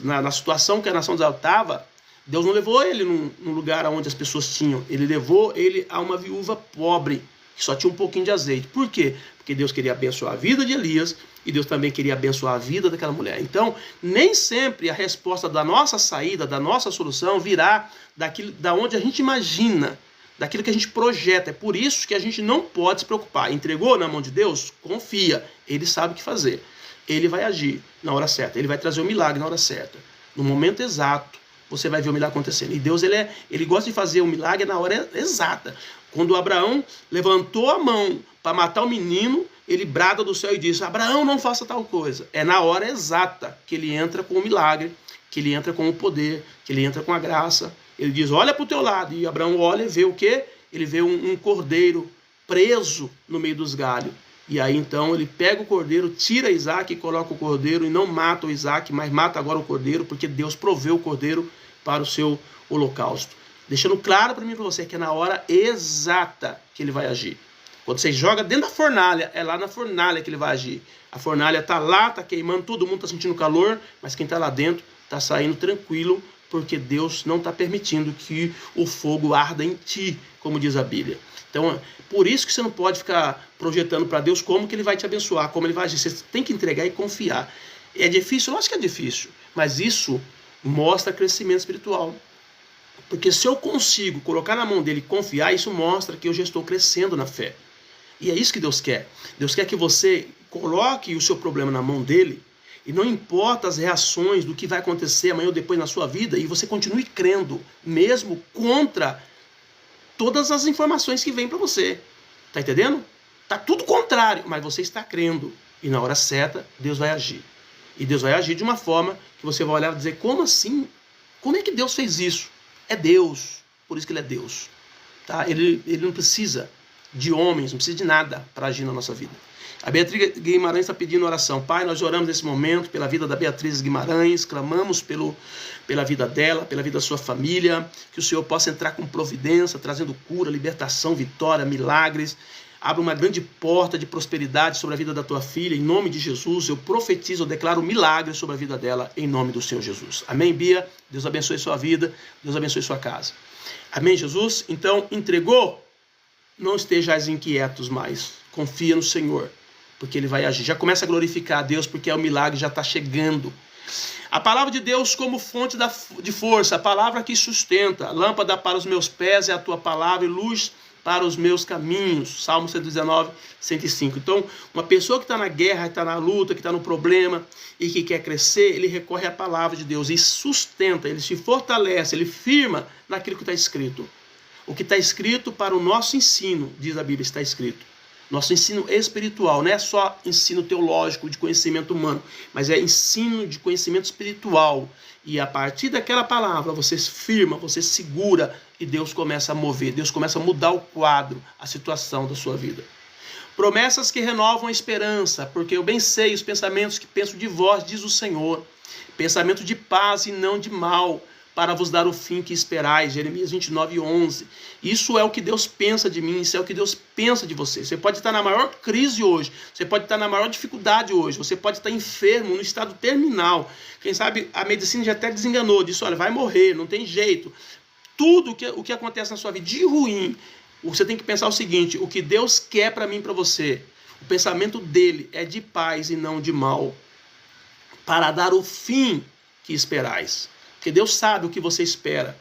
na situação que a nação de Israel estava, Deus não levou ele num lugar onde as pessoas tinham. Ele levou ele a uma viúva pobre, que só tinha um pouquinho de azeite. Por quê? Porque Deus queria abençoar a vida de Elias e Deus também queria abençoar a vida daquela mulher. Então, nem sempre a resposta da nossa saída, da nossa solução, virá da onde a gente imagina, daquilo que a gente projeta. É por isso que a gente não pode se preocupar. Entregou na mão de Deus? Confia. Ele sabe o que fazer. Ele vai agir na hora certa. Ele vai trazer o milagre na hora certa. No momento exato, você vai ver o milagre acontecendo. E Deus, ele gosta de fazer o milagre na hora exata. Quando Abraão levantou a mão para matar o menino, ele brada do céu e diz, Abraão, não faça tal coisa. É na hora exata que ele entra com o milagre, que ele entra com o poder, que ele entra com a graça. Ele diz, olha para o teu lado. E Abraão olha e vê o quê? Ele vê um cordeiro preso no meio dos galhos. E aí então ele pega o cordeiro, tira Isaac e coloca o cordeiro e não mata o Isaac, mas mata agora o cordeiro, porque Deus proveu o cordeiro para o seu holocausto. Deixando claro para mim e para você que é na hora exata que ele vai agir. Quando você joga dentro da fornalha, é lá na fornalha que ele vai agir. A fornalha está lá, está queimando, todo mundo está sentindo calor, mas quem está lá dentro está saindo tranquilo, porque Deus não está permitindo que o fogo arda em ti, como diz a Bíblia. Então, por isso que você não pode ficar projetando para Deus como que ele vai te abençoar, como ele vai agir. Você tem que entregar e confiar. É difícil? Lógico que é difícil, mas isso mostra crescimento espiritual. Porque se eu consigo colocar na mão dele e confiar, isso mostra que eu já estou crescendo na fé. E é isso que Deus quer. Deus quer que você coloque o seu problema na mão dele, e não importa as reações do que vai acontecer amanhã ou depois na sua vida, e você continue crendo, mesmo contra todas as informações que vêm para você. Tá entendendo? Tá tudo contrário, mas você está crendo. E na hora certa, Deus vai agir. E Deus vai agir de uma forma que você vai olhar e dizer, como assim? Como é que Deus fez isso? É Deus. Por isso que ele é Deus. Tá? Ele não precisa de homens, não precisa de nada para agir na nossa vida. A Beatriz Guimarães está pedindo oração. Pai, nós oramos nesse momento pela vida da Beatriz Guimarães, clamamos pela vida dela, pela vida da sua família, que o Senhor possa entrar com providência, trazendo cura, libertação, vitória, milagres. Abra uma grande porta de prosperidade sobre a vida da tua filha, em nome de Jesus. Eu profetizo, eu declaro milagre sobre a vida dela, em nome do Senhor Jesus. Amém, Bia? Deus abençoe sua vida, Deus abençoe sua casa. Amém, Jesus? Então, entregou? Não estejais inquietos mais. Confia no Senhor, porque ele vai agir. Já começa a glorificar a Deus, porque o milagre já está chegando. A palavra de Deus como fonte de força, a palavra que sustenta. Lâmpada para os meus pés é a tua palavra e luz para os meus caminhos. Salmo 119, 105. Então, uma pessoa que está na guerra, que está na luta, que está no problema e que quer crescer, ele recorre à palavra de Deus e sustenta, ele se fortalece, ele firma naquilo que está escrito. O que está escrito para o nosso ensino, diz a Bíblia, está escrito. Nosso ensino espiritual, não é só ensino teológico de conhecimento humano, mas é ensino de conhecimento espiritual. E a partir daquela palavra, você firma, você segura e Deus começa a mover, Deus começa a mudar o quadro, a situação da sua vida. Promessas que renovam a esperança, porque eu bem sei os pensamentos que penso de vós, diz o Senhor. Pensamento de paz e não de mal, para vos dar o fim que esperais. Jeremias 29, 11. Isso é o que Deus pensa de mim, isso é o que Deus pensa de você. Você pode estar na maior crise hoje, você pode estar na maior dificuldade hoje, você pode estar enfermo, no estado terminal. Quem sabe a medicina já até desenganou, disse, olha, vai morrer, não tem jeito. Tudo o que acontece na sua vida de ruim, você tem que pensar o seguinte, o que Deus quer para mim e para você, o pensamento dele é de paz e não de mal, para dar o fim que esperais. Porque Deus sabe o que você espera,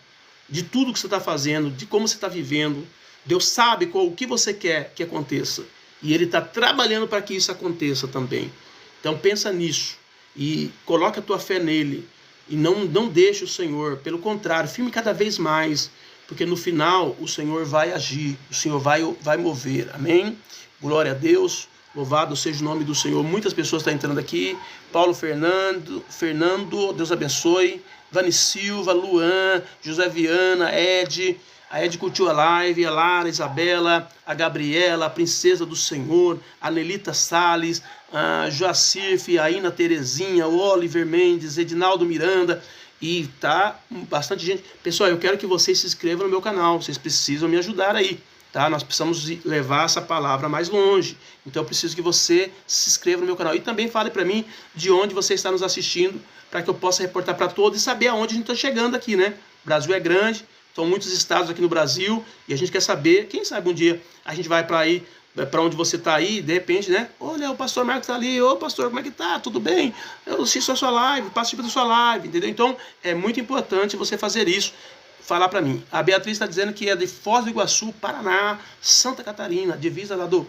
de tudo que você está fazendo, de como você está vivendo. Deus sabe o que você quer que aconteça. E Ele está trabalhando para que isso aconteça também. Então pensa nisso e coloca a tua fé nele. E não deixe o Senhor, pelo contrário, firme cada vez mais. Porque no final o Senhor vai agir, o Senhor vai mover. Amém? Glória a Deus. Louvado seja o nome do Senhor. Muitas pessoas estão entrando aqui. Paulo Fernando, Deus abençoe. Vani Silva, Luan, José Viana, Ed. A Ed curtiu a live, a Lara, a Isabela, a Gabriela, a Princesa do Senhor, a Nelita Salles, a Joacir, a Ina Terezinha, o Oliver Mendes, Edinaldo Miranda. E tá bastante gente. Pessoal, eu quero que vocês se inscrevam no meu canal. Vocês precisam me ajudar aí. Tá? Nós precisamos levar essa palavra mais longe. Então eu preciso que você se inscreva no meu canal. E também fale para mim de onde você está nos assistindo, para que eu possa reportar para todos e saber aonde a gente está chegando aqui, né? O Brasil é grande, são muitos estados aqui no Brasil, e a gente quer saber, quem sabe um dia a gente vai para aí, para onde você está aí, de repente, né? Olha, o pastor Marcos está ali, ô pastor, como é que tá? Tudo bem? Eu assisto a sua live, participo da sua live, entendeu? Então é muito importante você fazer isso. Falar para mim. A Beatriz está dizendo que é de Foz do Iguaçu, Paraná, Santa Catarina, divisa lá do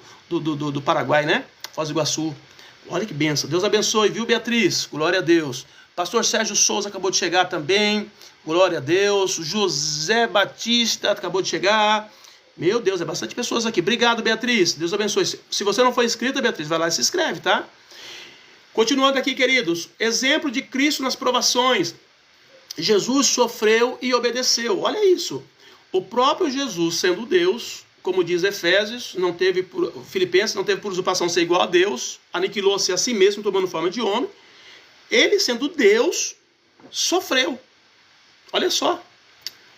Paraguai, né? Foz do Iguaçu. Olha que benção. Deus abençoe, viu, Beatriz? Glória a Deus. Pastor Sérgio Souza acabou de chegar também. Glória a Deus. José Batista acabou de chegar. Meu Deus, é bastante pessoas aqui. Obrigado, Beatriz. Deus abençoe. Se você não for inscrita, Beatriz, vai lá e se inscreve, tá? Continuando aqui, queridos. Exemplo de Cristo nas provações. Jesus sofreu e obedeceu. Olha isso. O próprio Jesus, sendo Deus, como diz Efésios, Filipenses, não teve por usurpação ser igual a Deus, aniquilou-se a si mesmo, tomando forma de homem. Ele, sendo Deus, sofreu. Olha só.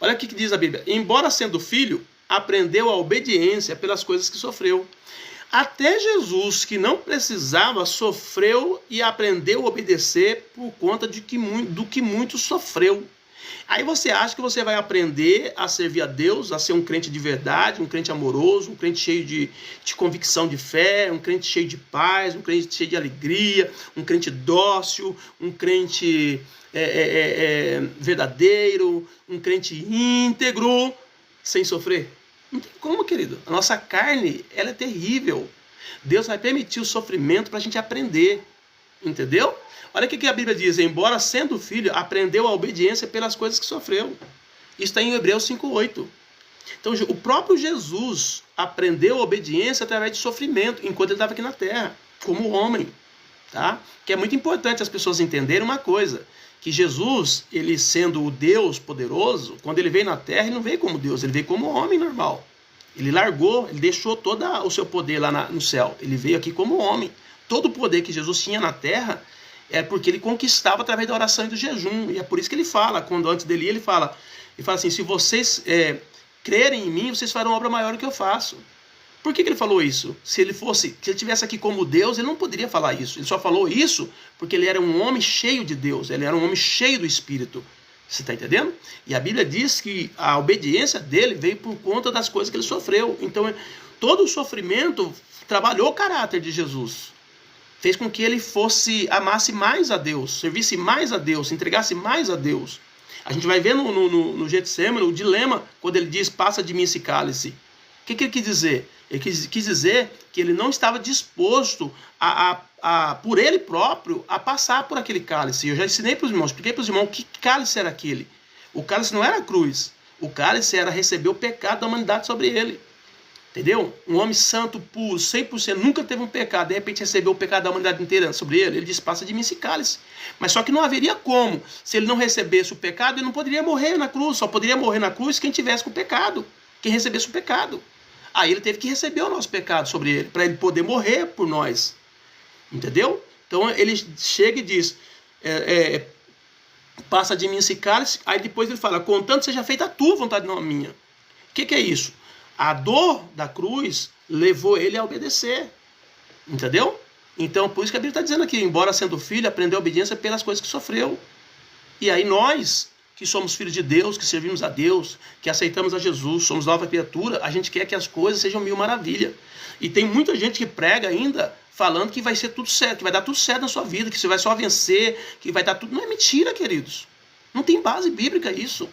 Olha o que diz a Bíblia. Embora sendo filho, aprendeu a obediência pelas coisas que sofreu. Até Jesus, que não precisava, sofreu e aprendeu a obedecer por conta do que muito sofreu. Aí você acha que você vai aprender a servir a Deus, a ser um crente de verdade, um crente amoroso, um crente cheio de convicção de fé, um crente cheio de paz, um crente cheio de alegria, um crente dócil, um crente verdadeiro, um crente íntegro, sem sofrer? Não tem como, querido. A nossa carne, ela é terrível. Deus vai permitir o sofrimento para a gente aprender. Entendeu? Olha o que a Bíblia diz. Embora sendo filho, aprendeu a obediência pelas coisas que sofreu. Isso está em Hebreus 5:8. Então, o próprio Jesus aprendeu a obediência através de sofrimento, enquanto ele estava aqui na terra, como homem. Tá? Que é muito importante as pessoas entenderem uma coisa. Que Jesus, ele sendo o Deus poderoso, quando ele veio na terra, ele não veio como Deus, ele veio como homem normal. Ele largou, ele deixou todo o seu poder lá no céu. Ele veio aqui como homem. Todo o poder que Jesus tinha na terra é porque ele conquistava através da oração e do jejum. E é por isso que ele fala, quando antes dele ele fala assim, se vocês crerem em mim, vocês farão obra maior do que eu faço. Por que ele falou isso? Se ele estivesse aqui como Deus, ele não poderia falar isso. Ele só falou isso porque ele era um homem cheio de Deus, ele era um homem cheio do Espírito. Você está entendendo? E a Bíblia diz que a obediência dele veio por conta das coisas que ele sofreu. Então, todo o sofrimento trabalhou o caráter de Jesus. Fez com que ele amasse mais a Deus, servisse mais a Deus, entregasse mais a Deus. A gente vai ver no Getsemane o dilema, quando ele diz, passa de mim esse cálice. O que ele quis dizer? Ele quis dizer que ele não estava disposto por ele próprio a passar por aquele cálice. Eu já ensinei para os irmãos, expliquei para os irmãos que cálice era aquele. O cálice não era a cruz. O cálice era receber o pecado da humanidade sobre ele. Entendeu? Um homem santo, puro, 100%, nunca teve um pecado, de repente recebeu o pecado da humanidade inteira sobre ele. Ele disse, passa de mim esse cálice. Mas só que não haveria como. Se ele não recebesse o pecado, ele não poderia morrer na cruz. Só poderia morrer na cruz quem tivesse com o pecado. Quem recebesse o pecado. Aí ele teve que receber o nosso pecado sobre ele, para ele poder morrer por nós. Entendeu? Então ele chega e diz, passa de mim esse cálice, aí depois ele fala, contanto seja feita a tua vontade, não a minha. O que é isso? A dor da cruz levou ele a obedecer. Entendeu? Então, por isso que a Bíblia está dizendo aqui, embora sendo filho, aprendeu a obediência pelas coisas que sofreu. E aí nós, que somos filhos de Deus, que servimos a Deus, que aceitamos a Jesus, somos nova criatura, a gente quer que as coisas sejam mil maravilha. E tem muita gente que prega ainda, falando que vai ser tudo certo, que vai dar tudo certo na sua vida, que você vai só vencer, que vai dar tudo... Não é mentira, queridos. Não tem base bíblica isso.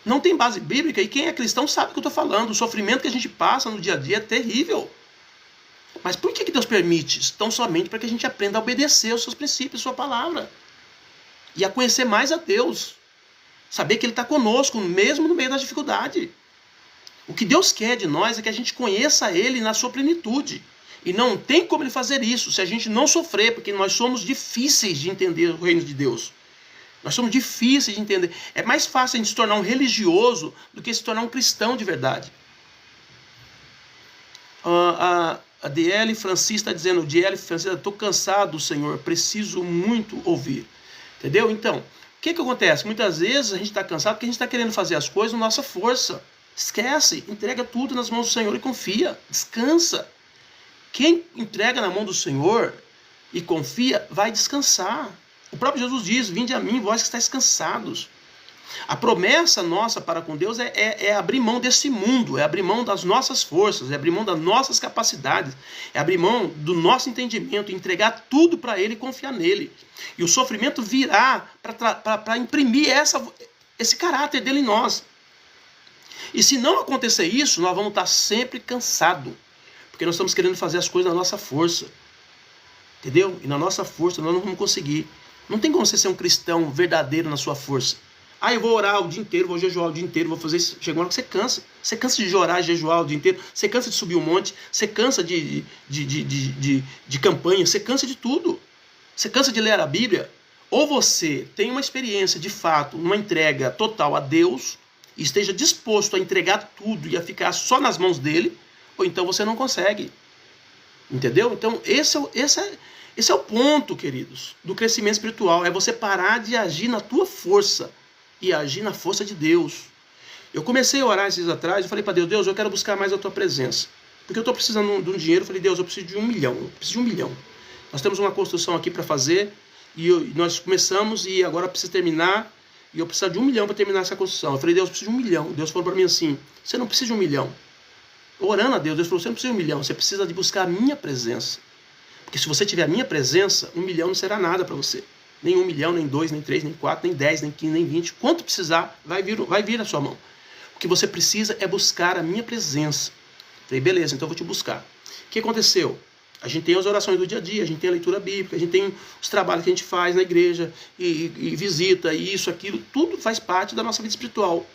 Não tem base bíblica, e quem é cristão sabe o que eu estou falando. O sofrimento que a gente passa no dia a dia é terrível. Mas por que Deus permite? Tão somente para que a gente aprenda a obedecer aos seus princípios, a sua palavra. E a conhecer mais a Deus. Saber que Ele está conosco, mesmo no meio da dificuldade. O que Deus quer de nós é que a gente conheça Ele na sua plenitude. E não tem como Ele fazer isso se a gente não sofrer, porque nós somos difíceis de entender o reino de Deus. Nós somos difíceis de entender. É mais fácil a gente se tornar um religioso do que se tornar um cristão de verdade. A D.L. Francis está dizendo, D.L. Francis, estou cansado, Senhor, preciso muito ouvir. Entendeu? Então, o que acontece? Muitas vezes a gente está cansado porque a gente está querendo fazer as coisas na nossa força. Esquece, entrega tudo nas mãos do Senhor e confia, descansa. Quem entrega na mão do Senhor e confia, vai descansar. O próprio Jesus diz, vinde a mim, vós que estáis cansados. A promessa nossa para com Deus é abrir mão desse mundo, é abrir mão das nossas forças, é abrir mão das nossas capacidades, é abrir mão do nosso entendimento, entregar tudo para Ele e confiar nele. E o sofrimento virá para imprimir esse caráter dele em nós. E se não acontecer isso, nós vamos estar sempre cansados, porque nós estamos querendo fazer as coisas na nossa força. Entendeu? E na nossa força nós não vamos conseguir. Não tem como você ser um cristão verdadeiro na sua força. Eu vou orar o dia inteiro, vou jejuar o dia inteiro, vou fazer isso. Chega uma hora que você cansa. Você cansa de orar e jejuar o dia inteiro. Você cansa de subir um monte. Você cansa de campanha. Você cansa de tudo. Você cansa de ler a Bíblia. Ou você tem uma experiência de fato, uma entrega total a Deus, e esteja disposto a entregar tudo e a ficar só nas mãos dele, ou então você não consegue. Entendeu? Então esse é o ponto, queridos, do crescimento espiritual. É você parar de agir na tua força e agir na força de Deus. Eu comecei a orar esses dias atrás, eu falei para Deus, Deus, eu quero buscar mais a tua presença. Porque eu estou precisando de um dinheiro, eu falei, Deus, eu preciso de 1 milhão, eu preciso de 1 milhão. Nós temos uma construção aqui para fazer, e nós começamos e agora precisa terminar, e eu preciso de 1 milhão para terminar essa construção. Eu falei, Deus, eu preciso de 1 milhão. Deus falou para mim assim, você não precisa de 1 milhão. Orando a Deus, Deus falou, você não precisa de 1 milhão, você precisa de buscar a minha presença. Porque se você tiver a minha presença, 1 milhão não será nada para você. Nem 1 milhão, nem 2, nem 3, nem 4, nem 10, nem 15, nem 20. Quanto precisar, vai vir na sua mão. O que você precisa é buscar a minha presença. Falei, beleza, então eu vou te buscar. O que aconteceu? A gente tem as orações do dia a dia, a gente tem a leitura bíblica, a gente tem os trabalhos que a gente faz na igreja, e visita, e isso, aquilo, tudo faz parte da nossa vida espiritual.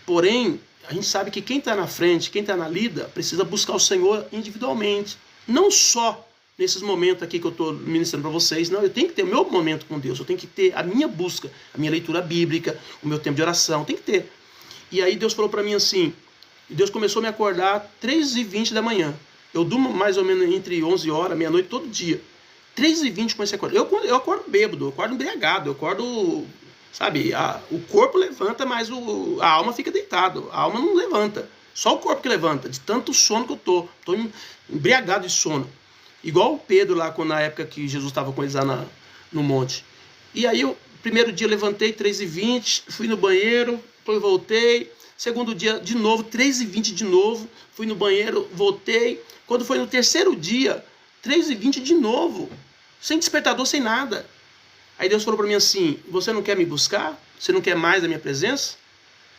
Porém, a gente sabe que quem está na frente, quem está na lida, precisa buscar o Senhor individualmente. Não só nesses momentos aqui que eu estou ministrando para vocês, não, eu tenho que ter o meu momento com Deus, eu tenho que ter a minha busca, a minha leitura bíblica, o meu tempo de oração, tem que ter. E aí Deus falou para mim assim, Deus começou a me acordar 3h20 da manhã. Eu durmo mais ou menos entre 11 horas, meia-noite, todo dia. 3h20 comecei a acordar. Eu acordo bêbado, eu acordo embriagado, eu acordo, sabe, o corpo levanta, mas a alma fica deitada. A alma não levanta, só o corpo que levanta, de tanto sono que eu tô embriagado de sono. Igual o Pedro lá, na época que Jesus estava com eles lá no monte. E aí, o primeiro dia eu levantei, 3h20, fui no banheiro, depois voltei. Segundo dia, de novo, 3h20 de novo, fui no banheiro, voltei. Quando foi no terceiro dia, 3h20 de novo, sem despertador, sem nada. Aí Deus falou para mim assim, você não quer me buscar? Você não quer mais da minha presença?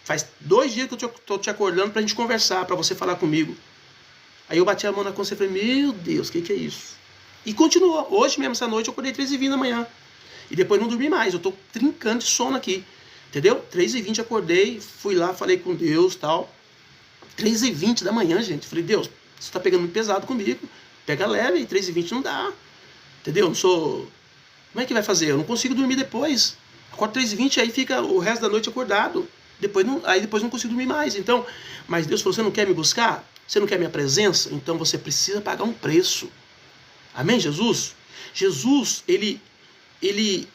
Faz 2 dias que eu estou te acordando para a gente conversar, para você falar comigo. Aí eu bati a mão na consciência e falei, meu Deus, o que é isso? E continuou. Hoje mesmo, essa noite, eu acordei 3h20 da manhã. E depois não dormi mais, eu estou trincando de sono aqui. Entendeu? 3h20 acordei, fui lá, falei com Deus e tal. 3h20 da manhã, gente. Falei, Deus, você está pegando muito pesado comigo. Pega leve, 3h20 não dá. Entendeu? Não sou... Como é que vai fazer? Eu não consigo dormir depois. Acordo 3h20, aí fica o resto da noite acordado. Aí depois não consigo dormir mais. Então, mas Deus falou, você não quer me buscar? Você não quer minha presença? Então você precisa pagar um preço. Amém, Jesus? Jesus,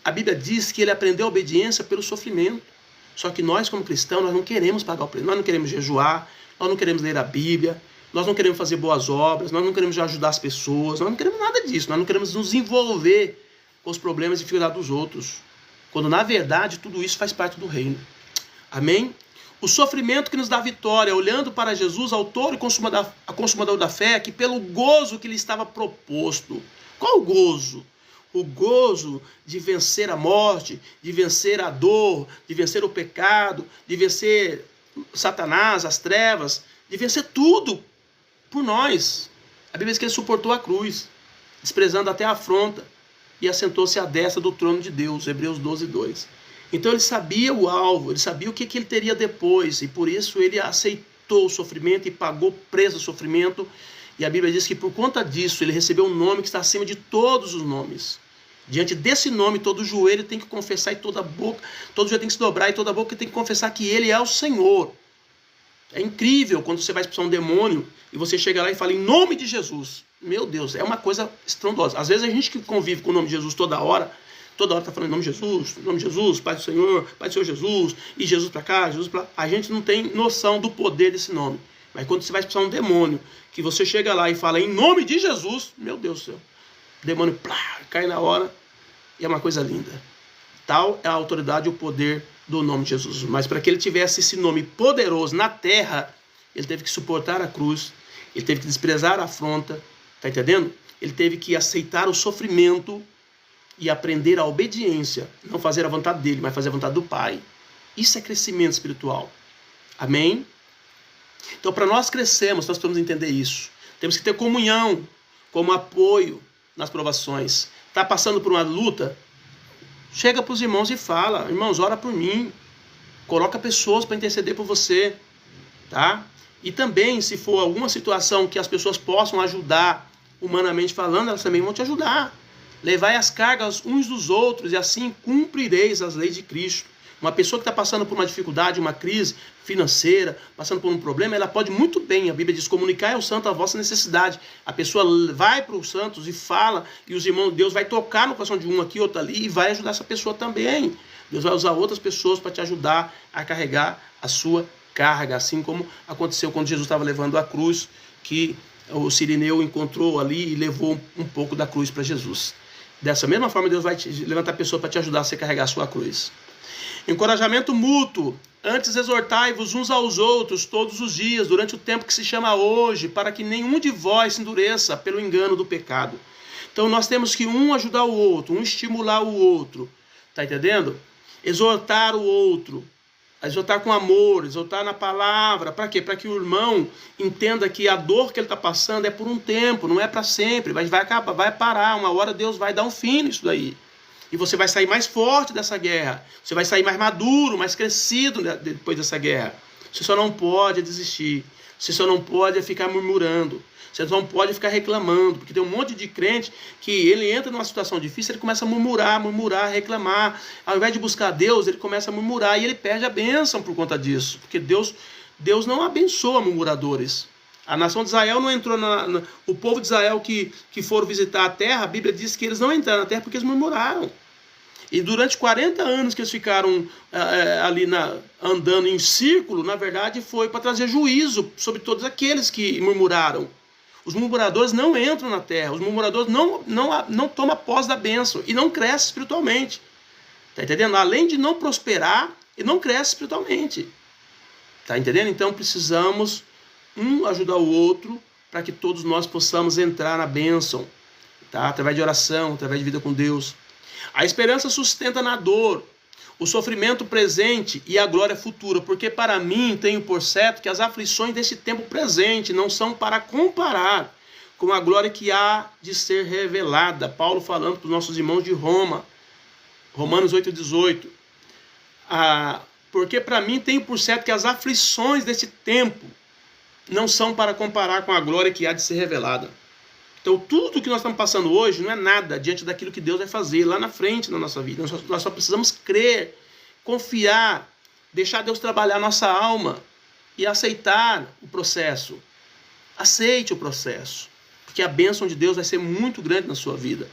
a Bíblia diz que ele aprendeu a obediência pelo sofrimento. Só que nós, como cristãos, nós não queremos pagar o preço. Nós não queremos jejuar, nós não queremos ler a Bíblia, nós não queremos fazer boas obras, nós não queremos ajudar as pessoas, nós não queremos nada disso. Nós não queremos nos envolver com os problemas e dificuldades dos outros. Quando, na verdade, tudo isso faz parte do reino. Amém? O sofrimento que nos dá vitória, olhando para Jesus, autor e consumador da fé, que pelo gozo que lhe estava proposto. Qual o gozo? O gozo de vencer a morte, de vencer a dor, de vencer o pecado, de vencer Satanás, as trevas, de vencer tudo por nós. A Bíblia diz que ele suportou a cruz, desprezando até a afronta, e assentou-se à destra do trono de Deus, Hebreus 12:2. Então ele sabia o alvo, ele sabia o que ele teria depois, e por isso ele aceitou o sofrimento e pagou preço ao sofrimento. E a Bíblia diz que por conta disso ele recebeu um nome que está acima de todos os nomes. Diante desse nome, todo joelho tem que confessar e toda boca, todo joelho tem que se dobrar e toda boca tem que confessar que ele é o Senhor. É incrível quando você vai expulsar um demônio e você chega lá e fala em nome de Jesus. Meu Deus, é uma coisa estrondosa. Às vezes a gente que convive com o nome de Jesus toda hora está falando em nome de Jesus, Pai do Senhor Jesus, e Jesus para cá, Jesus para lá. A gente não tem noção do poder desse nome. Mas quando você vai expulsar um demônio, que você chega lá e fala em nome de Jesus, meu Deus do céu, o demônio cai na hora, e é uma coisa linda. Tal é a autoridade e o poder do nome de Jesus. Mas para que ele tivesse esse nome poderoso na terra, ele teve que suportar a cruz, ele teve que desprezar a afronta, tá entendendo? Ele teve que aceitar o sofrimento e aprender a obediência, não fazer a vontade dele, mas fazer a vontade do Pai. Isso é crescimento espiritual. Amém? Então, para nós crescermos, nós precisamos entender isso. Temos que ter comunhão como apoio nas provações. Está passando por uma luta? Chega para os irmãos e fala, irmãos, ora por mim. Coloca pessoas para interceder por você. Tá? E também, se for alguma situação que as pessoas possam ajudar, humanamente falando, elas também vão te ajudar. Levai as cargas uns dos outros e assim cumprireis as leis de Cristo. Uma pessoa que está passando por uma dificuldade, uma crise financeira, passando por um problema, ela pode muito bem, a Bíblia diz, comunicar ao santo a vossa necessidade. A pessoa vai para os santos e fala, e os irmãos, Deus vai tocar no coração de um aqui, outro ali, e vai ajudar essa pessoa também. Deus vai usar outras pessoas para te ajudar a carregar a sua carga, assim como aconteceu quando Jesus estava levando a cruz, que o sirineu encontrou ali e levou um pouco da cruz para Jesus. Dessa mesma forma, Deus vai levantar a pessoa para te ajudar a você carregar a sua cruz. Encorajamento mútuo. Antes exortai-vos uns aos outros todos os dias, durante o tempo que se chama hoje, para que nenhum de vós se endureça pelo engano do pecado. Então nós temos que um ajudar o outro, um estimular o outro. Tá entendendo? Exortar o outro. Exortar com amor, exortar na palavra. Para quê? Para que o irmão entenda que a dor que ele está passando é por um tempo, não é para sempre. Vai acabar, vai parar. Uma hora Deus vai dar um fim nisso daí. E você vai sair mais forte dessa guerra. Você vai sair mais maduro, mais crescido depois dessa guerra. Você só não pode desistir. Você só não pode ficar murmurando. Você não pode ficar reclamando. Porque tem um monte de crente que ele entra numa situação difícil, ele começa a murmurar, reclamar. Ao invés de buscar Deus, ele começa a murmurar e ele perde a bênção por conta disso. Porque Deus não abençoa murmuradores. A nação de Israel não entrou o povo de Israel que foram visitar a terra, a Bíblia diz que eles não entraram na terra porque eles murmuraram. E durante 40 anos que eles ficaram ali andando em círculo, na verdade foi para trazer juízo sobre todos aqueles que murmuraram. Os murmuradores não entram na terra, os murmuradores não tomam posse da bênção e não crescem espiritualmente. Está entendendo? Além de não prosperar, e não cresce espiritualmente. Está entendendo? Então precisamos um ajudar o outro para que todos nós possamos entrar na bênção, tá? Através de oração, através de vida com Deus. A esperança sustenta na dor, o sofrimento presente e a glória futura, porque para mim tenho por certo que as aflições desse tempo presente não são para comparar com a glória que há de ser revelada. Paulo falando para os nossos irmãos de Roma, Romanos 8,18. Porque para mim tenho por certo que as aflições desse tempo não são para comparar com a glória que há de ser revelada. Então tudo que nós estamos passando hoje não é nada diante daquilo que Deus vai fazer lá na frente na nossa vida. Nós só precisamos crer, confiar, deixar Deus trabalhar a nossa alma e aceitar o processo. Aceite o processo, porque a bênção de Deus vai ser muito grande na sua vida.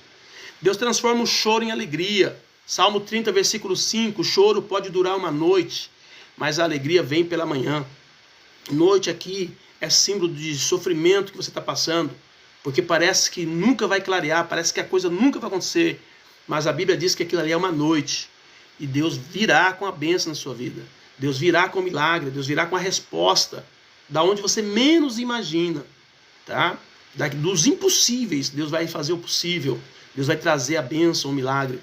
Deus transforma o choro em alegria. Salmo 30, versículo 5, o choro pode durar uma noite, mas a alegria vem pela manhã. Noite aqui é símbolo de sofrimento que você está passando, porque parece que nunca vai clarear, parece que a coisa nunca vai acontecer, mas a Bíblia diz que aquilo ali é uma noite, e Deus virá com a bênção na sua vida, Deus virá com o milagre, Deus virá com a resposta, da onde você menos imagina, tá? Dos impossíveis, Deus vai fazer o possível, Deus vai trazer a bênção, o milagre,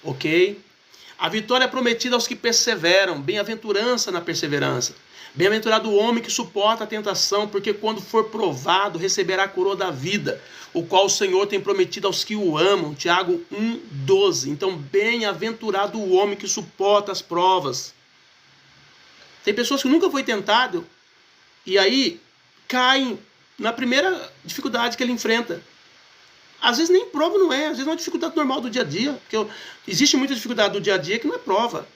ok? A vitória é prometida aos que perseveram, bem-aventurança na perseverança. Bem-aventurado o homem que suporta a tentação, porque quando for provado, receberá a coroa da vida, o qual o Senhor tem prometido aos que o amam. Tiago 1,12. Então, bem-aventurado o homem que suporta as provas. Tem pessoas que nunca foi tentado, e aí caem na primeira dificuldade que ele enfrenta. Às vezes nem prova não é, às vezes é uma dificuldade normal do dia a dia, porque existe muita dificuldade do dia a dia que não é prova.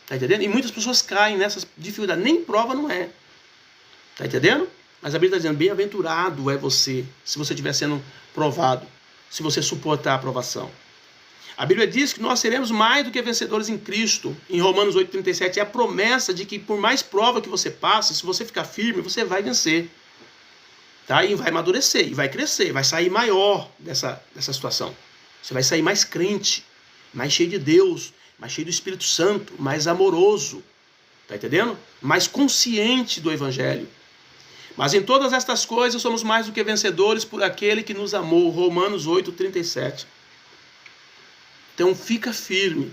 Tá entendendo? E muitas pessoas caem nessas dificuldades. Nem prova não é. Tá entendendo? Mas a Bíblia está dizendo, bem-aventurado é você, se você estiver sendo provado, se você suportar a provação. A Bíblia diz que nós seremos mais do que vencedores em Cristo. Em Romanos 8,37 é a promessa de que por mais prova que você passe, se você ficar firme, você vai vencer. Tá? E vai amadurecer, e vai crescer, vai sair maior dessa situação. Você vai sair mais crente, mais cheio de Deus, mais cheio do Espírito Santo, mais amoroso, tá entendendo? Mais consciente do Evangelho. Mas em todas estas coisas somos mais do que vencedores por aquele que nos amou, Romanos 8,37. Então fica firme,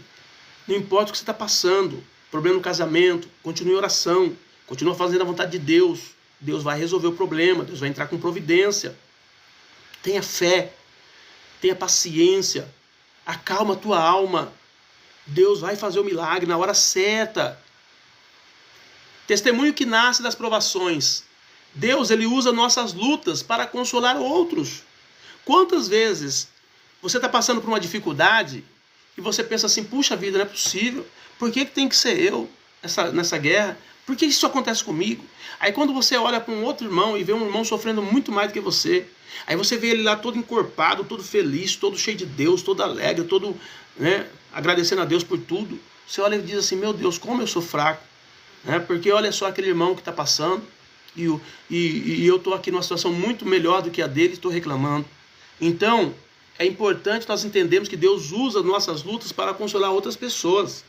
não importa o que você está passando, problema no casamento, continue em oração, continue fazendo a vontade de Deus, Deus vai resolver o problema, Deus vai entrar com providência. Tenha fé, tenha paciência, acalma a tua alma, Deus vai fazer o milagre na hora certa. Testemunho que nasce das provações. Deus, ele usa nossas lutas para consolar outros. Quantas vezes você está passando por uma dificuldade e você pensa assim, puxa vida, não é possível, por que tem que ser eu nessa guerra? Por que isso acontece comigo? Aí quando você olha para um outro irmão e vê um irmão sofrendo muito mais do que você, aí você vê ele lá todo encorpado, todo feliz, todo cheio de Deus, todo alegre, todo, né, agradecendo a Deus por tudo. Você olha e diz assim, meu Deus, como eu sou fraco, né? Porque olha só aquele irmão que está passando e eu estou aqui numa situação muito melhor do que a dele e estou reclamando. Então, é importante nós entendermos que Deus usa nossas lutas para consolar outras pessoas.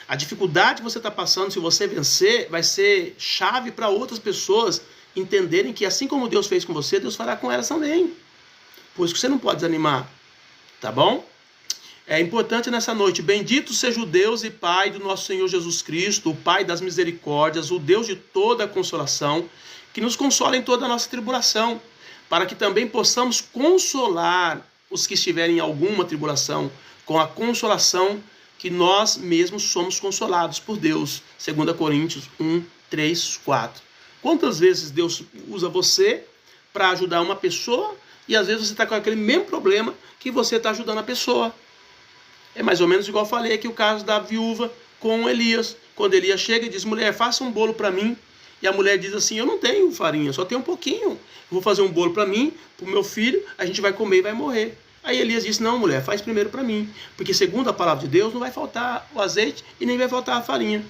A dificuldade que você está passando, se você vencer, vai ser chave para outras pessoas entenderem que assim como Deus fez com você, Deus fará com elas também. Por isso que você não pode desanimar, tá bom? É importante nessa noite, bendito seja o Deus e Pai do nosso Senhor Jesus Cristo, o Pai das misericórdias, o Deus de toda a consolação, que nos consola em toda a nossa tribulação, para que também possamos consolar os que estiverem em alguma tribulação, com a consolação que nós mesmos somos consolados por Deus. 2 Coríntios 1, 3, 4. Quantas vezes Deus usa você para ajudar uma pessoa e às vezes você está com aquele mesmo problema que você está ajudando a pessoa? É mais ou menos igual eu falei aqui o caso da viúva com Elias. Quando Elias chega e diz, mulher, faça um bolo para mim. E a mulher diz assim, eu não tenho farinha, só tenho um pouquinho. Eu vou fazer um bolo para mim, para o meu filho, a gente vai comer e vai morrer. Aí Elias disse, não, mulher, faz primeiro para mim. Porque segundo a palavra de Deus, não vai faltar o azeite e nem vai faltar a farinha.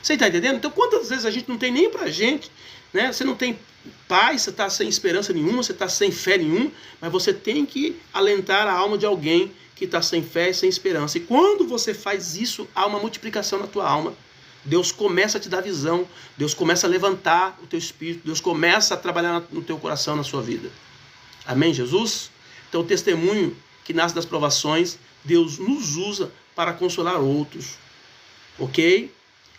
Você está entendendo? Então quantas vezes a gente não tem nem para a gente, né? Você não tem paz, você está sem esperança nenhuma, você está sem fé nenhuma, mas você tem que alentar a alma de alguém que está sem fé e sem esperança. E quando você faz isso, há uma multiplicação na tua alma. Deus começa a te dar visão, Deus começa a levantar o teu espírito, Deus começa a trabalhar no teu coração, na sua vida. Amém, Jesus? Então o testemunho que nasce das provações, Deus nos usa para consolar outros. Ok?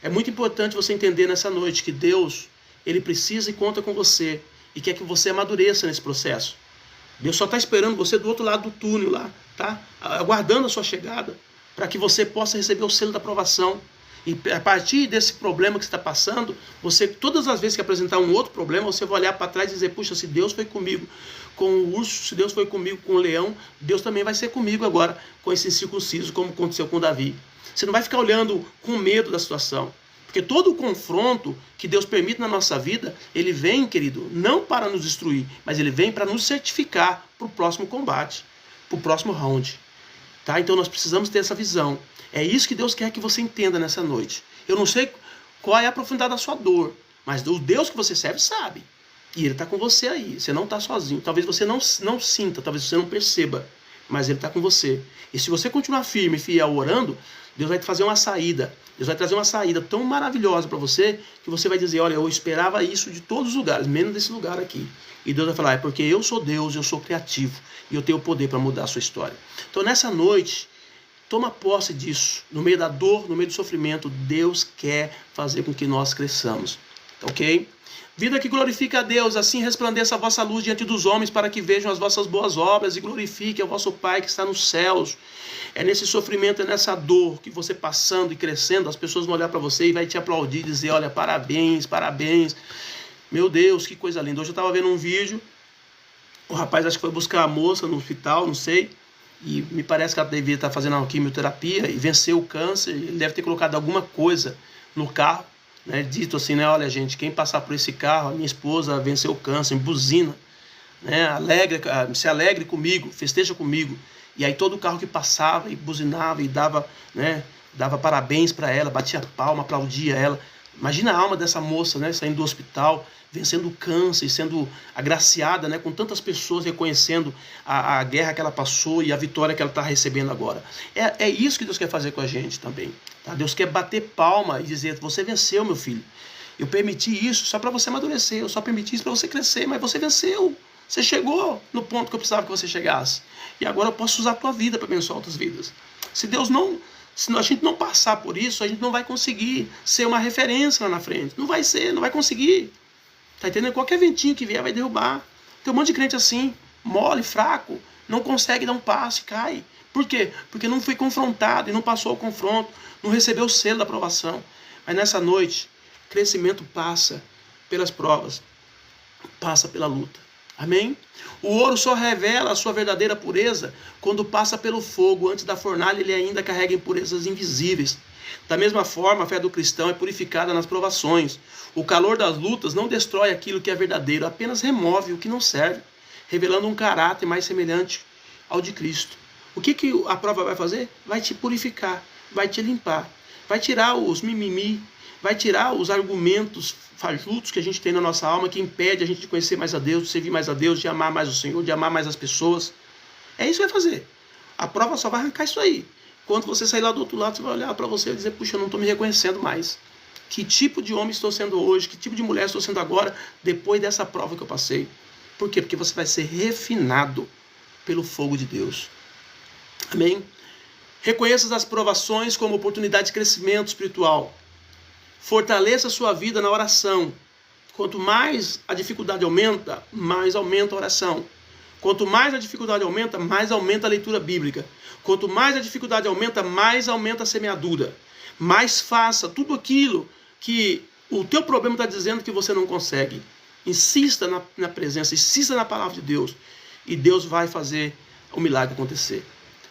É muito importante você entender nessa noite que Deus, Ele precisa e conta com você e quer que você amadureça nesse processo. Deus só está esperando você do outro lado do túnel lá, tá? Aguardando a sua chegada, para que você possa receber o selo da aprovação. E a partir desse problema que você está passando, você, todas as vezes que apresentar um outro problema, você vai olhar para trás e dizer, puxa, se Deus foi comigo com o urso, se Deus foi comigo com o leão, Deus também vai ser comigo agora com esse incircunciso, como aconteceu com Davi. Você não vai ficar olhando com medo da situação. Porque todo o confronto que Deus permite na nossa vida, ele vem, querido, não para nos destruir, mas ele vem para nos certificar para o próximo combate, para o próximo round. Tá? Então nós precisamos ter essa visão. É isso que Deus quer que você entenda nessa noite. Eu não sei qual é a profundidade da sua dor, mas o Deus que você serve sabe. E Ele está com você aí. Você não está sozinho. Talvez você não sinta, talvez você não perceba, mas Ele está com você. E se você continuar firme e fiel orando, Deus vai te fazer uma saída. Deus vai trazer uma saída tão maravilhosa para você, que você vai dizer, olha, eu esperava isso de todos os lugares, menos desse lugar aqui. E Deus vai falar, é porque eu sou Deus, eu sou criativo, e eu tenho o poder para mudar a sua história. Então nessa noite, toma posse disso. No meio da dor, no meio do sofrimento, Deus quer fazer com que nós cresçamos. Ok? Vida que glorifica a Deus, assim resplandeça a vossa luz diante dos homens, para que vejam as vossas boas obras e glorifiquem ao vosso Pai que está nos céus. É nesse sofrimento, é nessa dor que você passando e crescendo, as pessoas vão olhar para você e vai te aplaudir e dizer, olha, parabéns, parabéns. Meu Deus, que coisa linda. Hoje eu estava vendo um vídeo, o rapaz acho que foi buscar a moça no hospital, não sei, e me parece que ela devia estar fazendo uma quimioterapia e venceu o câncer. Ele deve ter colocado alguma coisa no carro, né, dito assim, né, olha gente, quem passar por esse carro, a minha esposa venceu o câncer, buzina, né, se alegre comigo, festeja comigo. E aí todo o carro que passava e buzinava e dava, né, dava parabéns para ela, batia palma, aplaudia ela. Imagina a alma dessa moça, né, saindo do hospital, vencendo o câncer, sendo agraciada, né, com tantas pessoas reconhecendo a guerra que ela passou e a vitória que ela está recebendo agora. É isso que Deus quer fazer com a gente também. Tá? Deus quer bater palma e dizer, você venceu, meu filho. Eu permiti isso só para você amadurecer, eu só permiti isso para você crescer, mas você venceu. Você chegou no ponto que eu precisava que você chegasse. E agora eu posso usar a tua vida para abençoar outras vidas. Se a gente não passar por isso, a gente não vai conseguir ser uma referência lá na frente. Não vai ser, não vai conseguir. Tá entendendo? Qualquer ventinho que vier vai derrubar. Tem um monte de crente assim, mole, fraco, não consegue dar um passo e cai. Por quê? Porque não foi confrontado e não passou o confronto, não recebeu o selo da aprovação. Mas nessa noite, crescimento passa pelas provas, passa pela luta. Amém? O ouro só revela a sua verdadeira pureza quando passa pelo fogo. Antes da fornalha, ele ainda carrega impurezas invisíveis. Da mesma forma, a fé do cristão é purificada nas provações. O calor das lutas não destrói aquilo que é verdadeiro, apenas remove o que não serve, revelando um caráter mais semelhante ao de Cristo. O que a prova vai fazer? Vai te purificar, vai te limpar, vai tirar os mimimi, vai tirar os argumentos fajutos que a gente tem na nossa alma, que impede a gente de conhecer mais a Deus, de servir mais a Deus, de amar mais o Senhor, de amar mais as pessoas. É isso que vai fazer. A prova só vai arrancar isso aí. Quando você sair lá do outro lado, você vai olhar para você e dizer, puxa, eu não estou me reconhecendo mais. Que tipo de homem estou sendo hoje? Que tipo de mulher estou sendo agora, depois dessa prova que eu passei? Por quê? Porque você vai ser refinado pelo fogo de Deus. Amém? Reconheça as provações como oportunidade de crescimento espiritual. Fortaleça a sua vida na oração. Quanto mais a dificuldade aumenta, mais aumenta a oração. Quanto mais a dificuldade aumenta, mais aumenta a leitura bíblica. Quanto mais a dificuldade aumenta, mais aumenta a semeadura. Mais faça tudo aquilo que o teu problema está dizendo que você não consegue. Insista na presença, insista na palavra de Deus. E Deus vai fazer o milagre acontecer.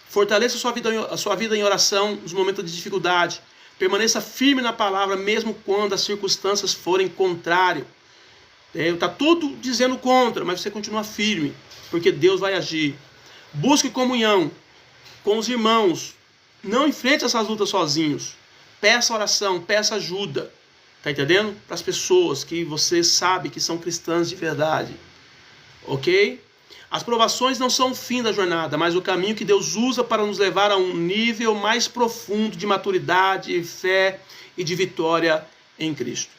Fortaleça a sua vida em oração nos momentos de dificuldade. Permaneça firme na palavra, mesmo quando as circunstâncias forem contrárias. Está tudo dizendo contra, mas você continua firme, porque Deus vai agir. Busque comunhão com os irmãos. Não enfrente essas lutas sozinhos. Peça oração, peça ajuda. Está entendendo? Para as pessoas que você sabe que são cristãs de verdade. Ok? As provações não são o fim da jornada, mas o caminho que Deus usa para nos levar a um nível mais profundo de maturidade, fé e de vitória em Cristo.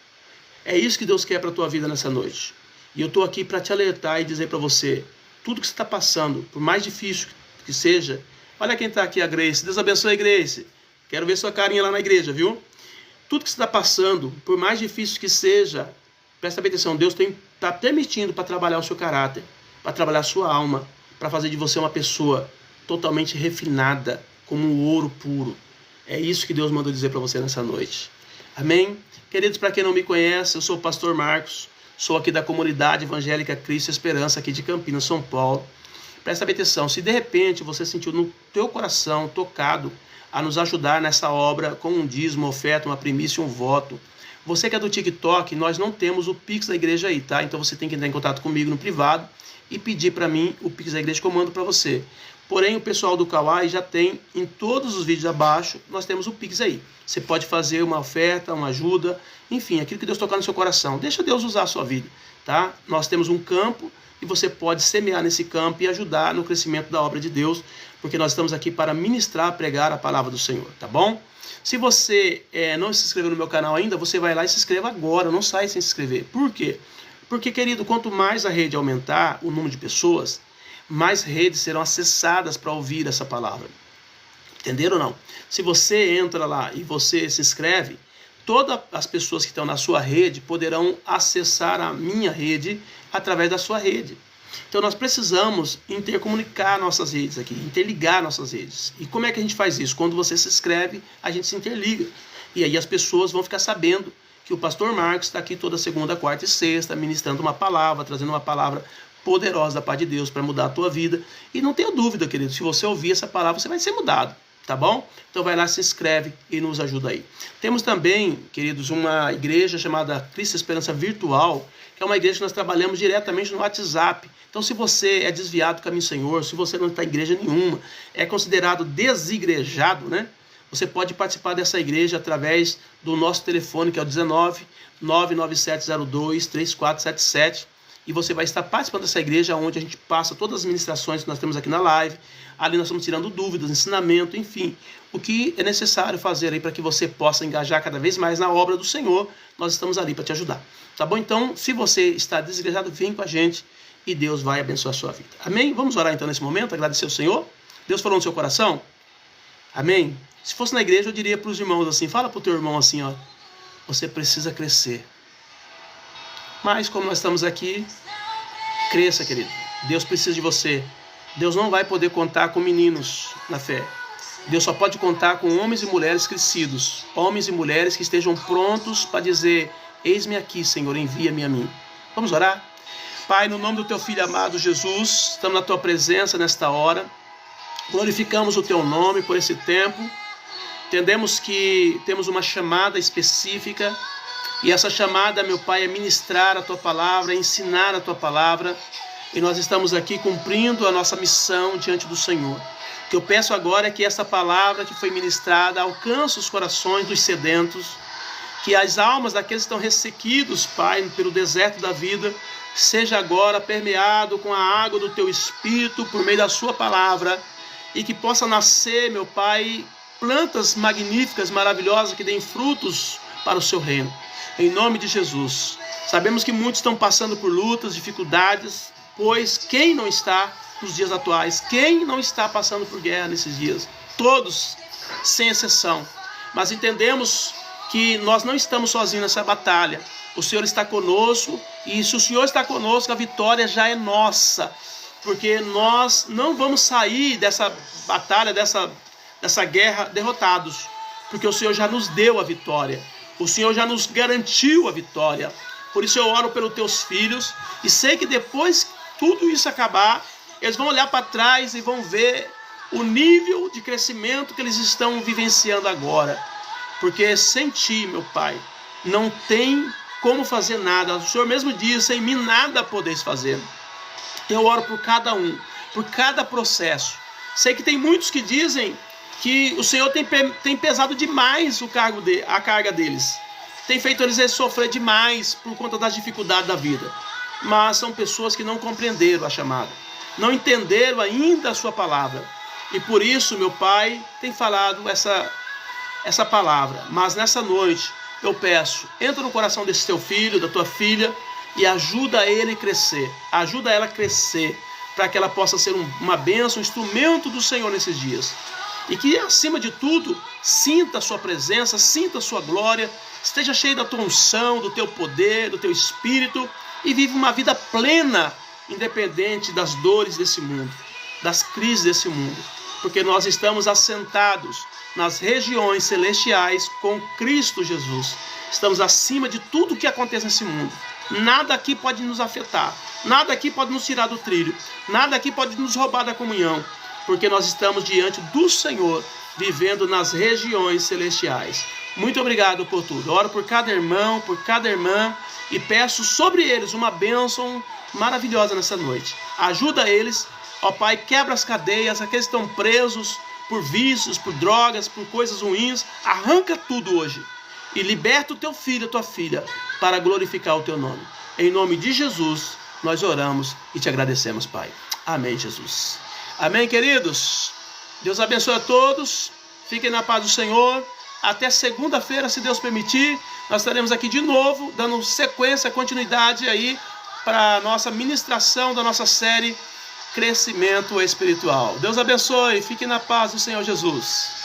É isso que Deus quer para a tua vida nessa noite. E eu estou aqui para te alertar e dizer para você, tudo que você está passando, por mais difícil que seja, olha quem está aqui, a Grace. Deus abençoe a Grace. Quero ver sua carinha lá na igreja, viu? Tudo que você está passando, por mais difícil que seja, presta bem atenção, Deus está permitindo para trabalhar o seu caráter, para trabalhar a sua alma, para fazer de você uma pessoa totalmente refinada, como um ouro puro. É isso que Deus mandou dizer para você nessa noite. Amém? Queridos, para quem não me conhece, eu sou o pastor Marcos, sou aqui da comunidade evangélica Cristo e Esperança, aqui de Campinas, São Paulo. Presta bem atenção, se de repente você sentiu no teu coração tocado a nos ajudar nessa obra com um dízimo, uma oferta, uma primícia, um voto, você que é do TikTok, nós não temos o Pix da igreja aí, tá? Então você tem que entrar em contato comigo no privado e pedir para mim o Pix da igreja que eu mando para você. Porém, o pessoal do Kawai já tem, em todos os vídeos abaixo, nós temos o Pix aí. Você pode fazer uma oferta, uma ajuda, enfim, aquilo que Deus tocar no seu coração. Deixa Deus usar a sua vida, tá? Nós temos um campo e você pode semear nesse campo e ajudar no crescimento da obra de Deus, porque nós estamos aqui para ministrar, pregar a palavra do Senhor, tá bom? Se você não se inscreveu no meu canal ainda, você vai lá e se inscreva agora, não sai sem se inscrever. Por quê? Porque, querido, quanto mais a rede aumentar, o número de pessoas, mais redes serão acessadas para ouvir essa palavra. Entenderam ou não? Se você entra lá e você se inscreve, todas as pessoas que estão na sua rede poderão acessar a minha rede através da sua rede. Então nós precisamos intercomunicar nossas redes aqui, interligar nossas redes. E como é que a gente faz isso? Quando você se inscreve, a gente se interliga. E aí as pessoas vão ficar sabendo que o pastor Marcos está aqui toda segunda, quarta e sexta, ministrando uma palavra, trazendo uma palavra poderosa da parte de Deus para mudar a tua vida. E não tenha dúvida, querido, se você ouvir essa palavra, você vai ser mudado, tá bom? Então vai lá, se inscreve e nos ajuda aí. Temos também, queridos, uma igreja chamada Cristo e Esperança Virtual, que é uma igreja que nós trabalhamos diretamente no WhatsApp. Então, se você é desviado do caminho do Senhor, se você não está em igreja nenhuma, é considerado desigrejado, né? Você pode participar dessa igreja através do nosso telefone, que é o 19 99702 3477. E você vai estar participando dessa igreja, onde a gente passa todas as ministrações que nós temos aqui na live. Ali nós estamos tirando dúvidas, ensinamento, enfim. O que é necessário fazer aí para que você possa engajar cada vez mais na obra do Senhor, nós estamos ali para te ajudar. Tá bom? Então, se você está desigrejado, vem com a gente e Deus vai abençoar a sua vida. Amém? Vamos orar então nesse momento, agradecer ao Senhor. Deus falou no seu coração? Amém? Se fosse na igreja, eu diria para os irmãos assim, fala para o teu irmão assim, ó, você precisa crescer. Mas como nós estamos aqui, cresça, querido. Deus precisa de você. Deus não vai poder contar com meninos na fé. Deus só pode contar com homens e mulheres crescidos. Homens e mulheres que estejam prontos para dizer, eis-me aqui, Senhor, envia-me a mim. Vamos orar? Pai, no nome do teu Filho amado Jesus, estamos na tua presença nesta hora. Glorificamos o teu nome por esse tempo. Entendemos que temos uma chamada específica. E essa chamada, meu Pai, é ministrar a tua palavra, é ensinar a tua palavra. E nós estamos aqui cumprindo a nossa missão diante do Senhor. O que eu peço agora é que essa palavra que foi ministrada alcance os corações dos sedentos, que as almas daqueles que estão ressequidos, Pai, pelo deserto da vida, seja agora permeado com a água do teu Espírito por meio da sua palavra, e que possa nascer, meu Pai, plantas magníficas, maravilhosas, que deem frutos para o seu reino. Em nome de Jesus. Sabemos que muitos estão passando por lutas, dificuldades, pois quem não está nos dias atuais? Quem não está passando por guerra nesses dias? Todos, sem exceção. Mas entendemos que nós não estamos sozinhos nessa batalha. O Senhor está conosco, e se o Senhor está conosco, a vitória já é nossa. Porque nós não vamos sair dessa batalha, dessa guerra derrotados. Porque o Senhor já nos deu a vitória. O Senhor já nos garantiu a vitória. Por isso eu oro pelos teus filhos, e sei que depois que tudo isso acabar, eles vão olhar para trás e vão ver o nível de crescimento que eles estão vivenciando agora. Porque sem ti, meu Pai, não tem como fazer nada. O Senhor mesmo diz, sem mim nada podeis fazer. Eu oro por cada um, por cada processo. Sei que tem muitos que dizem que o Senhor tem pesado demais a carga deles. Tem feito eles sofrer demais por conta das dificuldades da vida. Mas são pessoas que não compreenderam a chamada. Não entenderam ainda a sua palavra. E por isso, meu Pai, tem falado essa palavra. Mas nessa noite, eu peço, entra no coração desse teu filho, da tua filha, e ajuda ele a crescer. Ajuda ela a crescer, para que ela possa ser uma bênção, um instrumento do Senhor nesses dias. E que, acima de tudo, sinta a sua presença, sinta a sua glória, esteja cheio da tua unção, do teu poder, do teu espírito, e vive uma vida plena, independente das dores desse mundo, das crises desse mundo. Porque nós estamos assentados nas regiões celestiais com Cristo Jesus. Estamos acima de tudo que acontece nesse mundo. Nada aqui pode nos afetar, nada aqui pode nos tirar do trilho, nada aqui pode nos roubar da comunhão, porque nós estamos diante do Senhor, vivendo nas regiões celestiais. Muito obrigado por tudo. Oro por cada irmão, por cada irmã, e peço sobre eles uma bênção maravilhosa nessa noite. Ajuda eles, ó Pai, quebra as cadeias, aqueles que estão presos por vícios, por drogas, por coisas ruins. Arranca tudo hoje e liberta o teu filho, a tua filha, para glorificar o teu nome. Em nome de Jesus, nós oramos e te agradecemos, Pai. Amém, Jesus. Amém, queridos? Deus abençoe a todos. Fiquem na paz do Senhor. Até segunda-feira, se Deus permitir, nós estaremos aqui de novo, dando sequência, continuidade aí para a nossa ministração da nossa série Crescimento Espiritual. Deus abençoe. Fiquem na paz do Senhor Jesus.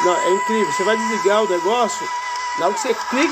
Não, é incrível. Você vai desligar o negócio, na hora que você clica...